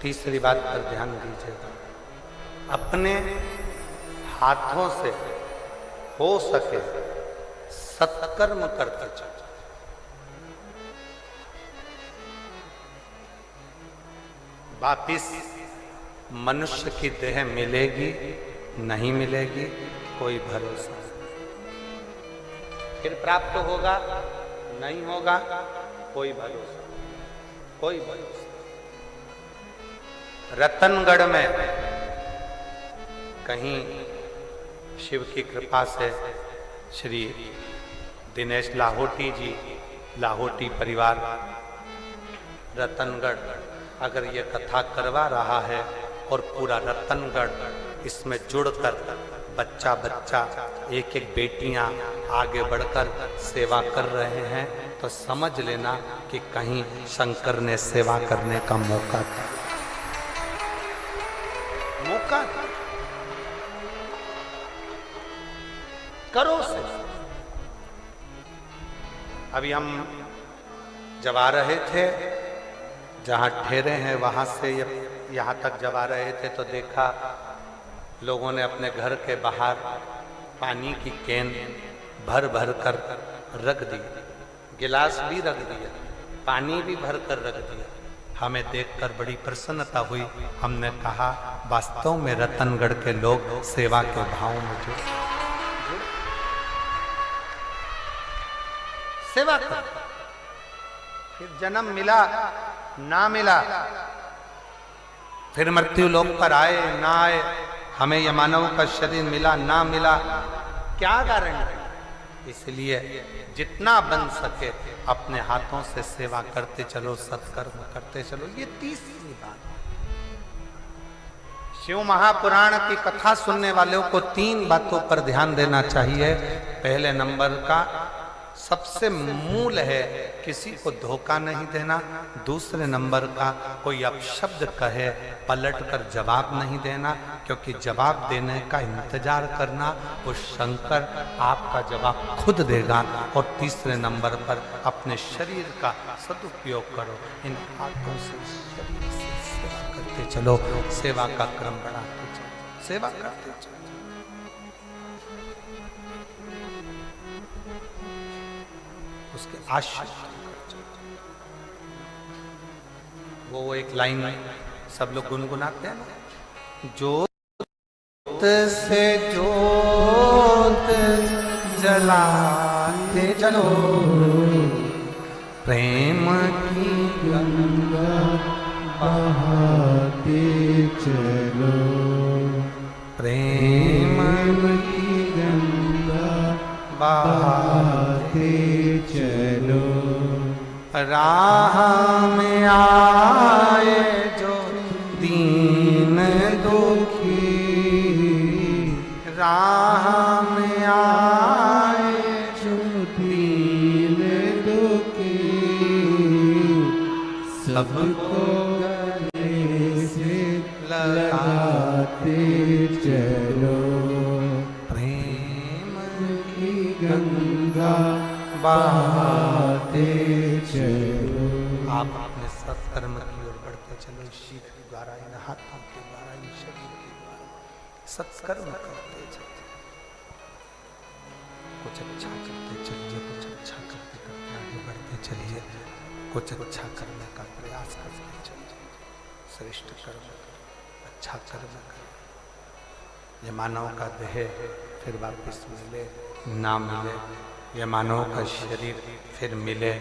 तीसरी बात पर ध्यान दीजिएगा, अपने हाथों से हो सके सत्कर्म करते चलो। वापिस मनुष्य की देह मिलेगी नहीं मिलेगी कोई भरोसा नहीं, फिर प्राप्त होगा नहीं होगा कोई भरोसा, कोई भरोसा। रतनगढ़ में कहीं शिव की कृपा से श्री दिनेश लाहोटी जी, लाहोटी परिवार रतनगढ़ अगर ये कथा करवा रहा है और पूरा रतनगढ़ इसमें जुड़कर बच्चा बच्चा, एक एक बेटियां, आगे बढ़कर सेवा कर रहे हैं तो समझ लेना कि कहीं शंकर ने सेवा करने का मौका था। मौका था, करो सेवा। अभी हम जब आ रहे थे, जहां ठहरे हैं वहां से यहाँ तक जब आ रहे थे तो देखा लोगों ने अपने घर के बाहर पानी की कैन भर भर कर रख दी, गिलास भी रख दिया, पानी भी भर कर रख दिया। हमें देखकर बड़ी प्रसन्नता हुई। हमने कहा वास्तव में रतनगढ़ के लोग सेवा के भाव में जुड़े, सेवा कर। फिर जन्म मिला ना मिला, फिर मृत्यु लोक पर आए ना आए, हमें यह मानव का शरीर मिला ना मिला, क्या गारंटी। इसलिए जितना बन सके अपने हाथों से सेवा करते चलो, सत्कर्म करते चलो। ये तीसरी बात। शिव महापुराण की कथा सुनने वालों को 3 बातों पर ध्यान देना चाहिए। पहले नंबर का सबसे मूल है किसी को धोखा नहीं देना। दूसरे नंबर का कोई अपशब्द कहे पलट कर जवाब नहीं देना, क्योंकि जवाब देने का इंतजार करना वो शंकर आपका जवाब खुद देगा। और तीसरे नंबर पर अपने शरीर का सदुपयोग करो। इन हाथों से शरीर से सेवा करते चलो, सेवा का क्रम बढ़ाते चलो, सेवा करते चलो। उसके आश्रय वो एक लाइन सब लोग गुनगुनाते हैं ना, जोत से जोत जलाते चलो, प्रेम की गंगा बहाते चलो, प्रेम की गंगा बहाते चलो, राह में आए जो दीन दुखी, राह में आए जो दीन दुखी, सबको गले से लगाते चलो, प्रेम की गंगा बहाते चलो। आप अपने सत्कर्म की ओर बढ़ते चलो, शीत के द्वारा, इन हाथों के द्वारा, इन शरीर के द्वारा सत्कर्म करते चलो। कुछ अच्छा करते चलिए, कुछ अच्छा करते करते आगे बढ़ते चलिए, कुछ अच्छा करने का प्रयास करते चलिए। श्रेष्ठ कर्म, अच्छा कर्म कर। ये मानव का देह फिर वापिस मिले ना मिले, ये मानव का शरीर फिर मिले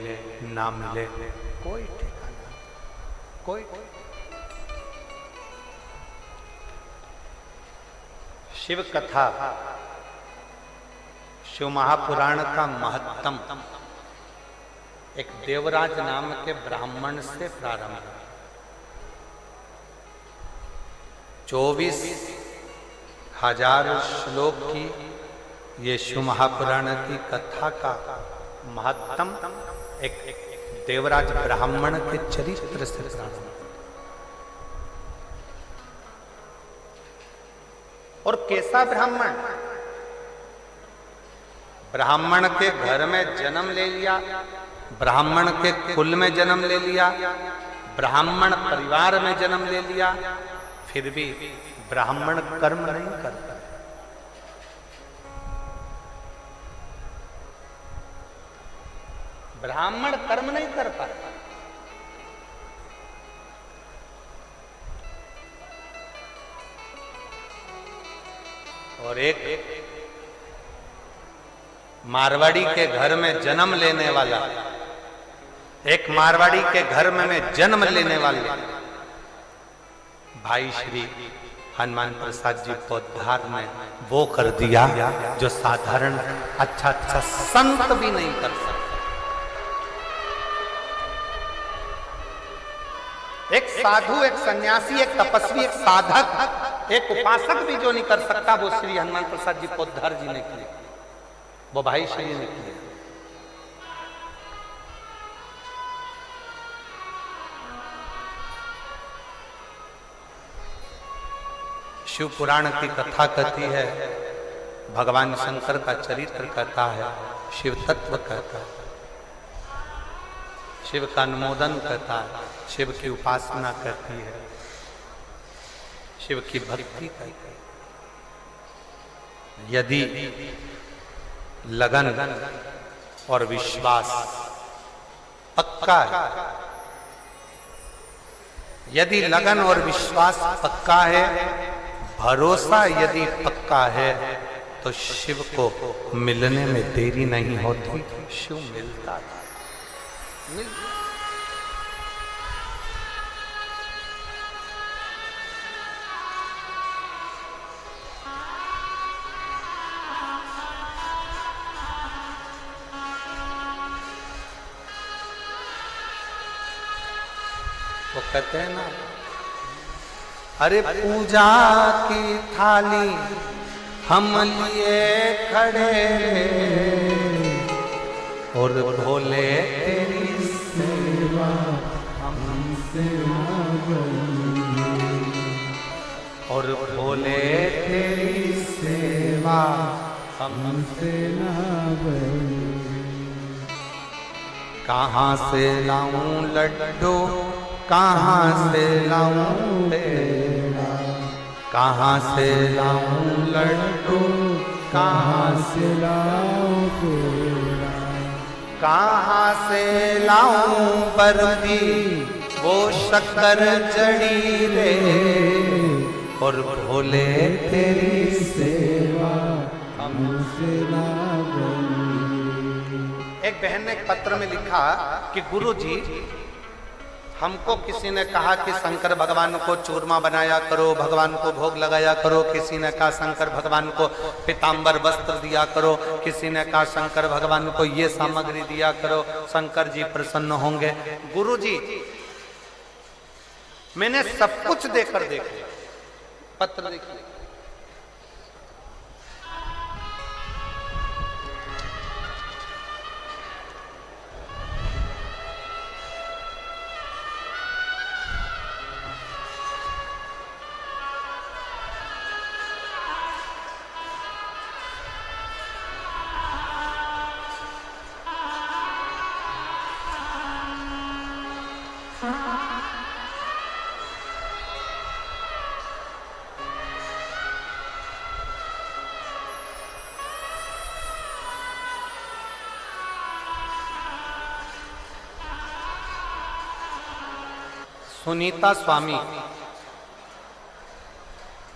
ना मिले, कोई ठिकाना, कोई। शिव कथा, शिव महापुराण का महत्तम एक देवराज नाम के ब्राह्मण से प्रारंभ। 24,000 श्लोक की ये शिव महापुराण की कथा का महत्तम एक देवराज ब्राह्मण के चरित्र से प्रारंभ। और कैसा ब्राह्मण? ब्राह्मण के घर में जन्म ले लिया, ब्राह्मण के कुल में जन्म ले लिया, ब्राह्मण परिवार में जन्म ले लिया, फिर भी ब्राह्मण कर्म नहीं करता। ब्राह्मण कर्म नहीं कर पाता। और एक मारवाड़ी के घर में जन्म लेने वाला, एक मारवाड़ी के घर में जन्म लेने वाले भाई श्री हनुमान प्रसाद जी पोद्दार ने वो कर दिया जो साधारण अच्छा संत भी नहीं कर सकता। एक साधु, एक सन्यासी, एक तपस्वी, एक साधक, एक उपासक भी जो नहीं कर सकता, वो श्री हनुमान प्रसाद जी पोद्दार जी ने किया। वो भाई श्री ने किया। शिव पुराण की कथा कहती है, भगवान शंकर का चरित्र कहता है, शिव तत्व कहता है, शिव का अनुमोदन कहता है, शिव की उपासना करती है, शिव की भक्ति करती है। यदि लगन और विश्वास पक्का है, यदि लगन और विश्वास पक्का है, भरोसा यदि पक्का है, तो शिव को मिलने में देरी नहीं होती, शिव मिलता है। वो कहते हैं ना, अरे पूजा की थाली हम लिए खड़े और भोले तेरी सेवा हमसे ना बनी, और भोले तेरी सेवा हमसे ना बनी। कहाँ से लाऊं लड्डू, कहाँ से लाऊं तेरा, कहाँ से लाऊं लड्डू, कहाँ से लाऊं तेरा, कहाँ से लाऊं बर्फी वो शक्कर जड़ी रे, और भोले तेरी सेवा हमसे ना बनी। एक बहन ने एक पत्र में लिखा कि गुरु जी, हमको किसी ने कहा कि शंकर भगवान को चूरमा बनाया करो, भगवान को भोग लगाया करो, किसी ने कहा शंकर भगवान को पीतांबर वस्त्र दिया करो, किसी ने कहा शंकर भगवान को ये सामग्री दिया करो, शंकर जी प्रसन्न होंगे। गुरु जी, मैंने सब कुछ देकर देख लिया, पत्र देख लिया, सुनीता स्वामी,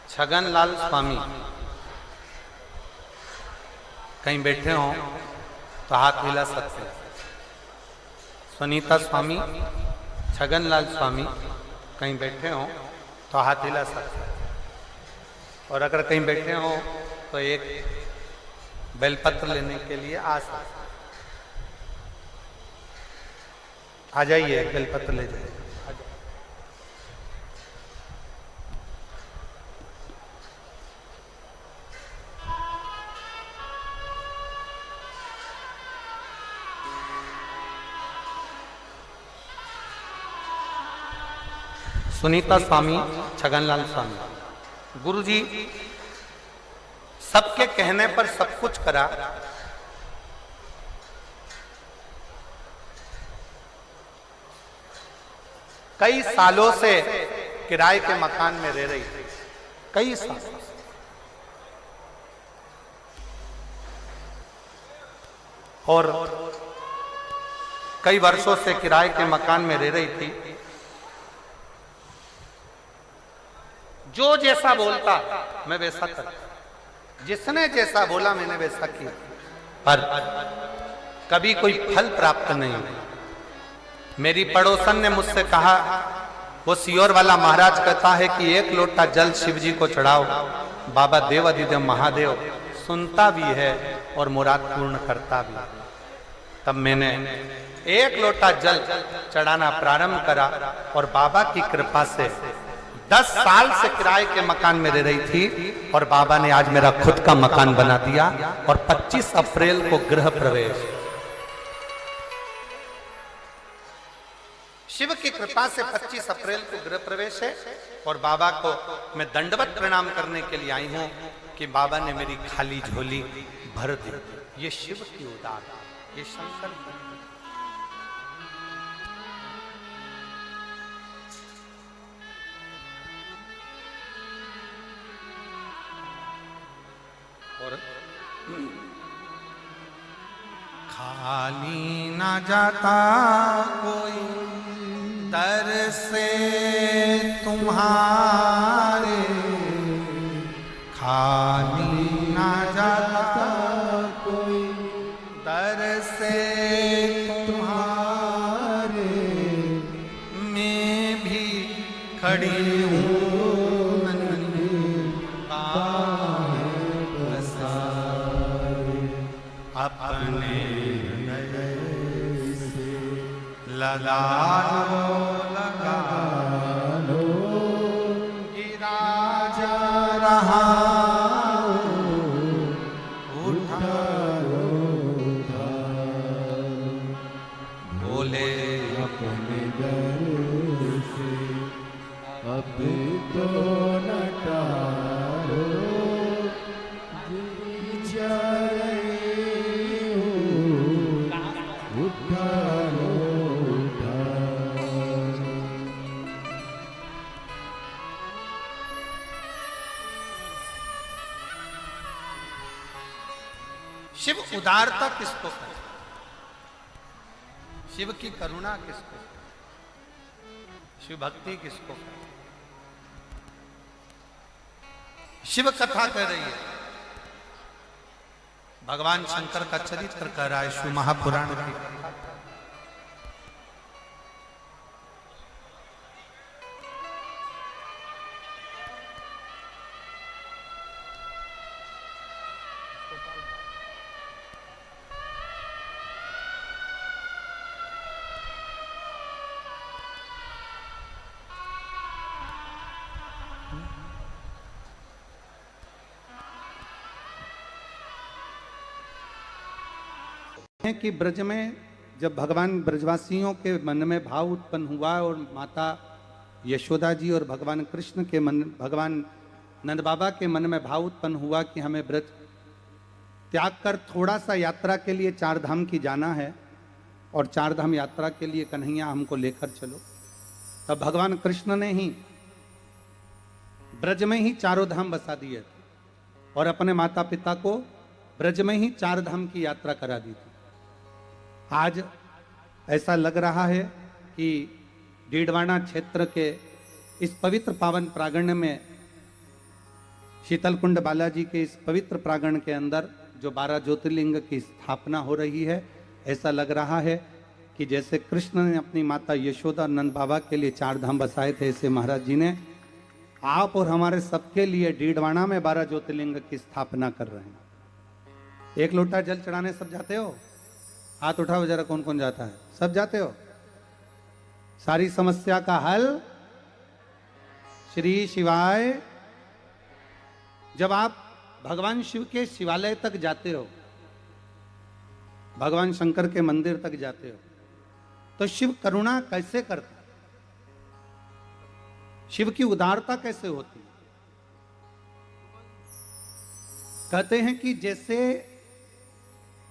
छगनलाल स्वामी, कहीं बैठे हो तो हाथ हिला सकते हैं। सुनीता स्वामी, छगनलाल स्वामी, कहीं बैठे हो तो हाथ हिला सकते हैं। और अगर कहीं बैठे हो तो एक बेलपत्र लेने के लिए आ सकते, आ जाइए, एक बेलपत्र ले जाइए। सुनीता स्वामी, छगनलाल स्वामी। गुरुजी, सबके कहने पर सब कुछ करा, कई सालों से किराए के मकान में रह रही थी, कई साल, और कई वर्षों से किराए के मकान में रह रही थी। जो जैसा बोलता मैं वैसा करता, जिसने जैसा बोला मैंने वैसा किया, पर कभी कोई फल प्राप्त नहीं। मेरी पड़ोसन ने मुझसे कहा, वो सियोर वाला महाराज कहता है कि 1 लोटा जल शिव जी को चढ़ाओ, बाबा देवाधिदेव महादेव सुनता भी है और मुराद पूर्ण करता भी। तब मैंने 1 लोटा जल चढ़ाना प्रारंभ करा और बाबा की कृपा से 10 साल से किराए के मकान में रह रही थी और बाबा ने आज मेरा खुद का मकान बना दिया और 25 अप्रैल को गृह प्रवेश। शिव की कृपा से 25 अप्रैल को गृह प्रवेश है और बाबा को मैं दंडवत प्रणाम करने के लिए आई हूं कि बाबा ने मेरी खाली झोली भर दी। ये शिव की उदार, ये शंकर की। और खाली ना जाता कोई दर से तुम्हारे, खाली ना जाता कोई दर से तुम्हारे, मैं भी खड़ी हूँ अपने लगा लो गिरा जा रहा उठा लो बोले अपने दर से अब तो न टालो जा रही उठा लो शिव उदारता किसको कहते? शिव की करुणा किसको? शिव भक्ति किसको कहते? शिव कथा कह रही है, भगवान शंकर का चरित्र कह रहा है शिव महापुराण की कथा। कि ब्रज में जब भगवान ब्रजवासियों के मन में भाव उत्पन्न हुआ और माता यशोदा जी और भगवान कृष्ण के मन, भगवान नंद बाबा के मन में भाव उत्पन्न हुआ कि हमें ब्रज त्याग कर थोड़ा सा यात्रा के लिए 4 धाम की जाना है और 4 धाम यात्रा के लिए कन्हैया हमको लेकर चलो, तब भगवान कृष्ण ने ही ब्रज में ही 4 धाम बसा दिए थे और अपने माता पिता को ब्रज में ही 4 धाम की यात्रा करा दी थी। आज ऐसा लग रहा है कि डीडवाना क्षेत्र के इस पवित्र पावन प्रांगण में, शीतलकुंड बालाजी के इस पवित्र प्रांगण के अंदर जो 12 ज्योतिर्लिंग की स्थापना हो रही है, ऐसा लग रहा है कि जैसे कृष्ण ने अपनी माता यशोदा नंद बाबा के लिए 4 धाम बसाए थे, ऐसे महाराज जी ने आप और हमारे सबके लिए डीडवाना में 12 ज्योतिर्लिंग की स्थापना कर रहे हैं। 1 लोटा जल चढ़ाने सब जाते हो? हाथ उठाओ जरा, कौन कौन जाता है? सब जाते हो? सारी समस्या का हल श्री शिवाय। जब आप भगवान शिव के शिवालय तक जाते हो, भगवान शंकर के मंदिर तक जाते हो, तो शिव करुणा कैसे करता? शिव की उदारता कैसे होती? कहते हैं कि जैसे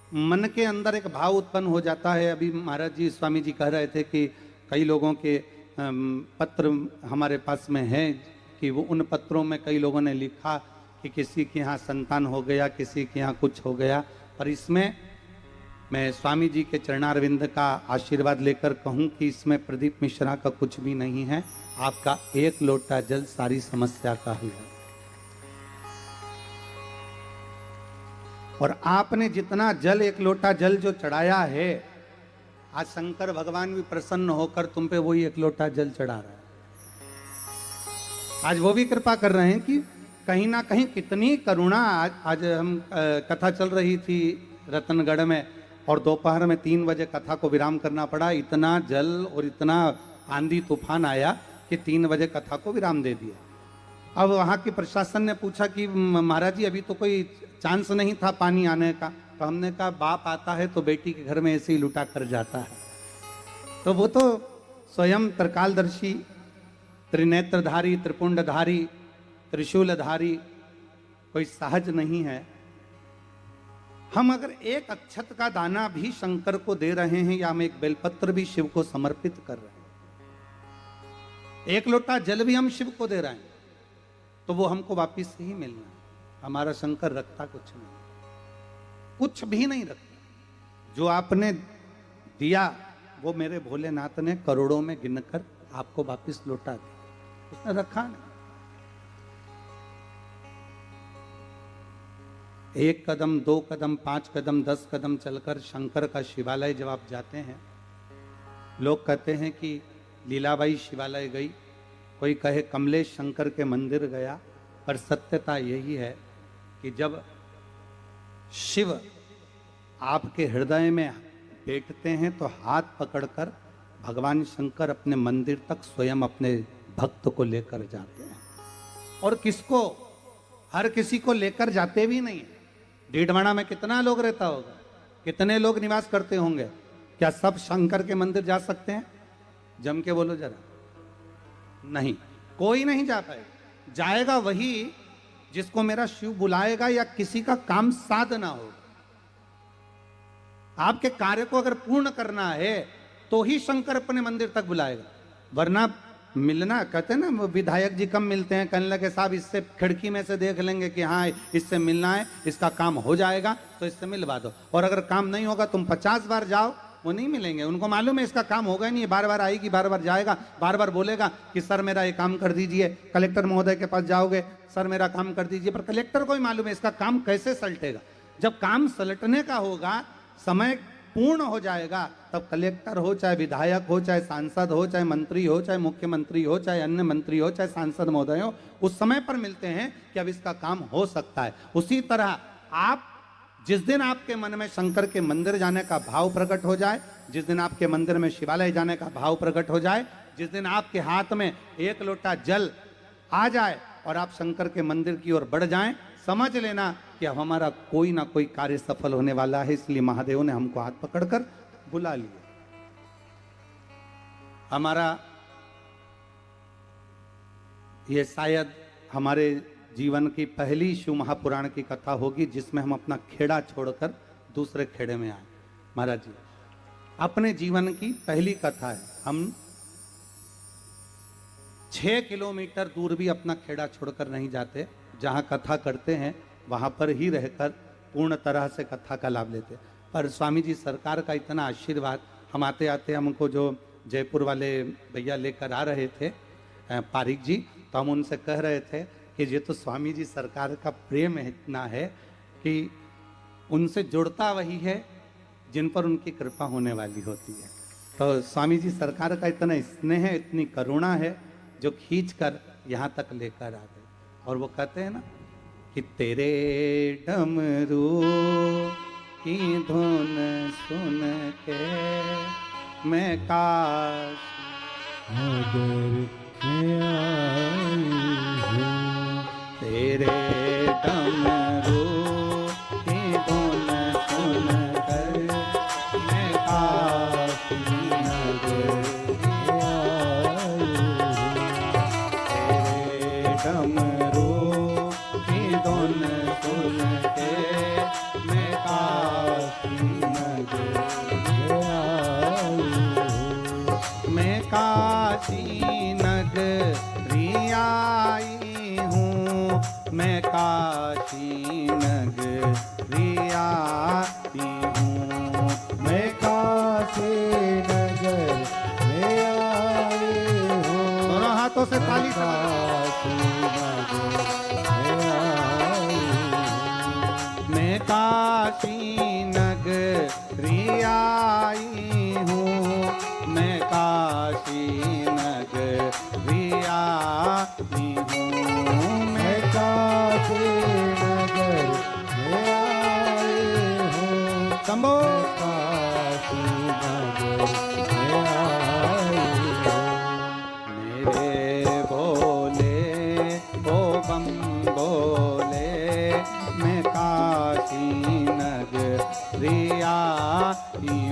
मन के अंदर एक भाव उत्पन्न हो जाता है। अभी महाराज जी, स्वामी जी कह रहे थे कि कई लोगों के पत्र हमारे पास में हैं कि वो उन पत्रों में कई लोगों ने लिखा कि किसी के यहाँ संतान हो गया, किसी के यहाँ कुछ हो गया, पर इसमें मैं स्वामी जी के चरणारविंद का आशीर्वाद लेकर कहूँ कि इसमें प्रदीप मिश्रा का कुछ भी नहीं है। आपका 1 लोटा जल सारी समस्या का हल है। और आपने जितना जल, 1 लोटा जल जो चढ़ाया है, आज शंकर भगवान भी प्रसन्न होकर तुम पे वही 1 लोटा जल चढ़ा रहा है। आज वो भी कृपा कर रहे हैं कि कहीं ना कहीं कितनी करुणा। आज हम कथा चल रही थी रतनगढ़ में और दोपहर में 3 बजे कथा को विराम करना पड़ा। इतना जल और इतना आंधी तूफान आया कि 3 बजे कथा को विराम दे दिया। अब वहाँ की प्रशासन ने पूछा कि महाराज जी अभी तो कोई चांस नहीं था पानी आने का। तो हमने कहा बाप आता है तो बेटी के घर में ऐसे ही लुटा कर जाता है। तो वो तो स्वयं त्रिकालदर्शी, त्रिनेत्रधारी, त्रिपुंडधारी, त्रिशूलधारी कोई सहज नहीं है। हम अगर एक अक्षत का दाना भी शंकर को दे रहे हैं या हम एक बेलपत्र भी शिव को समर्पित कर रहे हैं, एक लोटा जल भी हम शिव को दे रहे हैं, तो वो हमको वापिस ही मिलना है। हमारा शंकर रखता कुछ नहीं, कुछ भी नहीं रखता। जो आपने दिया वो मेरे भोलेनाथ ने करोड़ों में गिनकर आपको वापिस लौटा दिया, उसने रखा नहीं। 1 कदम, 2 कदम, 5 कदम, 10 कदम चलकर शंकर का शिवालय जब आप जाते हैं, लोग कहते हैं कि लीलाबाई शिवालय गई, कोई कहे कमलेश शंकर के मंदिर गया, पर सत्यता यही है कि जब शिव आपके हृदय में बैठते हैं तो हाथ पकड़कर भगवान शंकर अपने मंदिर तक स्वयं अपने भक्त को लेकर जाते हैं। और किसको, हर किसी को लेकर जाते भी नहीं। डीडवाना में कितना लोग रहता होगा, कितने लोग निवास करते होंगे, क्या सब शंकर के मंदिर जा सकते हैं? जम के बोलो जरा। नहीं, कोई नहीं जा पाएगा। जाएगा वही जिसको मेरा शिव बुलाएगा या किसी का काम साधना हो। आपके कार्य को अगर पूर्ण करना है तो ही शंकर अपने मंदिर तक बुलाएगा, वरना मिलना, कहते हैं ना विधायक जी कम मिलते हैं, कहने लगे साहब इससे खिड़की में से देख लेंगे कि हाँ इससे मिलना है, इसका काम हो जाएगा तो इससे मिलवा दो। और अगर काम नहीं होगा तुम 50 बार जाओ, वो नहीं मिलेंगे। उनको मालूम है इसका काम होगा नहीं, बार बार आएगी, बार बार जाएगा, बार बार बोलेगा कि सर मेरा ये काम कर दीजिए। कलेक्टर महोदय के पास जाओगे, सर मेरा काम कर दीजिए, पर कलेक्टर को ही मालूम है इसका काम कैसे सलटेगा। जब काम सलटने का होगा, समय पूर्ण हो जाएगा, तब कलेक्टर हो, चाहे विधायक हो, चाहे सांसद हो, चाहे मंत्री हो, चाहे मुख्यमंत्री हो, चाहे अन्य मंत्री हो, चाहे सांसद महोदय हो, उस समय पर मिलते हैं कि अब इसका काम हो सकता है। उसी तरह आप जिस दिन आपके मन में शंकर के मंदिर जाने का भाव प्रकट हो जाए, जिस दिन आपके मंदिर में शिवालय जाने का भाव प्रकट हो जाए, जिस दिन आपके हाथ में 1 लोटा जल आ जाए और आप शंकर के मंदिर की ओर बढ़ जाएं, समझ लेना कि अब हमारा कोई ना कोई कार्य सफल होने वाला है। इसलिए महादेव ने हमको हाथ पकड़कर बुला लिया। हमारा ये शायद हमारे जीवन की पहली शिव महापुराण की कथा होगी जिसमें हम अपना खेड़ा छोड़कर दूसरे खेड़े में आए। महाराज जी अपने जीवन की पहली कथा है। हम 6 किलोमीटर दूर भी अपना खेड़ा छोड़कर नहीं जाते, जहां कथा करते हैं वहां पर ही रहकर पूर्ण तरह से कथा का लाभ लेते। पर स्वामी जी सरकार का इतना आशीर्वाद, हम आते आते हमको जो जयपुर वाले भैया लेकर आ रहे थे पारिक जी, तो हम उनसे कह रहे थे कि ये तो स्वामी जी सरकार का प्रेम इतना है कि उनसे जुड़ता वही है जिन पर उनकी कृपा होने वाली होती है। तो स्वामी जी सरकार का इतना स्नेह है, इतनी करुणा है जो खींच कर यहाँ तक लेकर आ गए। और वो कहते हैं ना कि तेरे डमरू की धुन सुन के मैं काश नगर में आई हूँ। तेरे डमरू की धुन सुन कर मैं काश नगर में आई हूँ। तेरे डमरू की धुन सुन के मैं काश नगर में आई हूँ। मैं काशी नगरी आई हूँ, मैं काशी नगरी आई हूँ। मैं काशी नगर में आई हूँ। दोनों हाथों से ताली से मैं काशी नगरी आई हूँ, मैं काशी नगरी आई हूँ। मैं काशी नगर में आई हूँ। शंभो काशी नगर में आई हूँ। मेरे की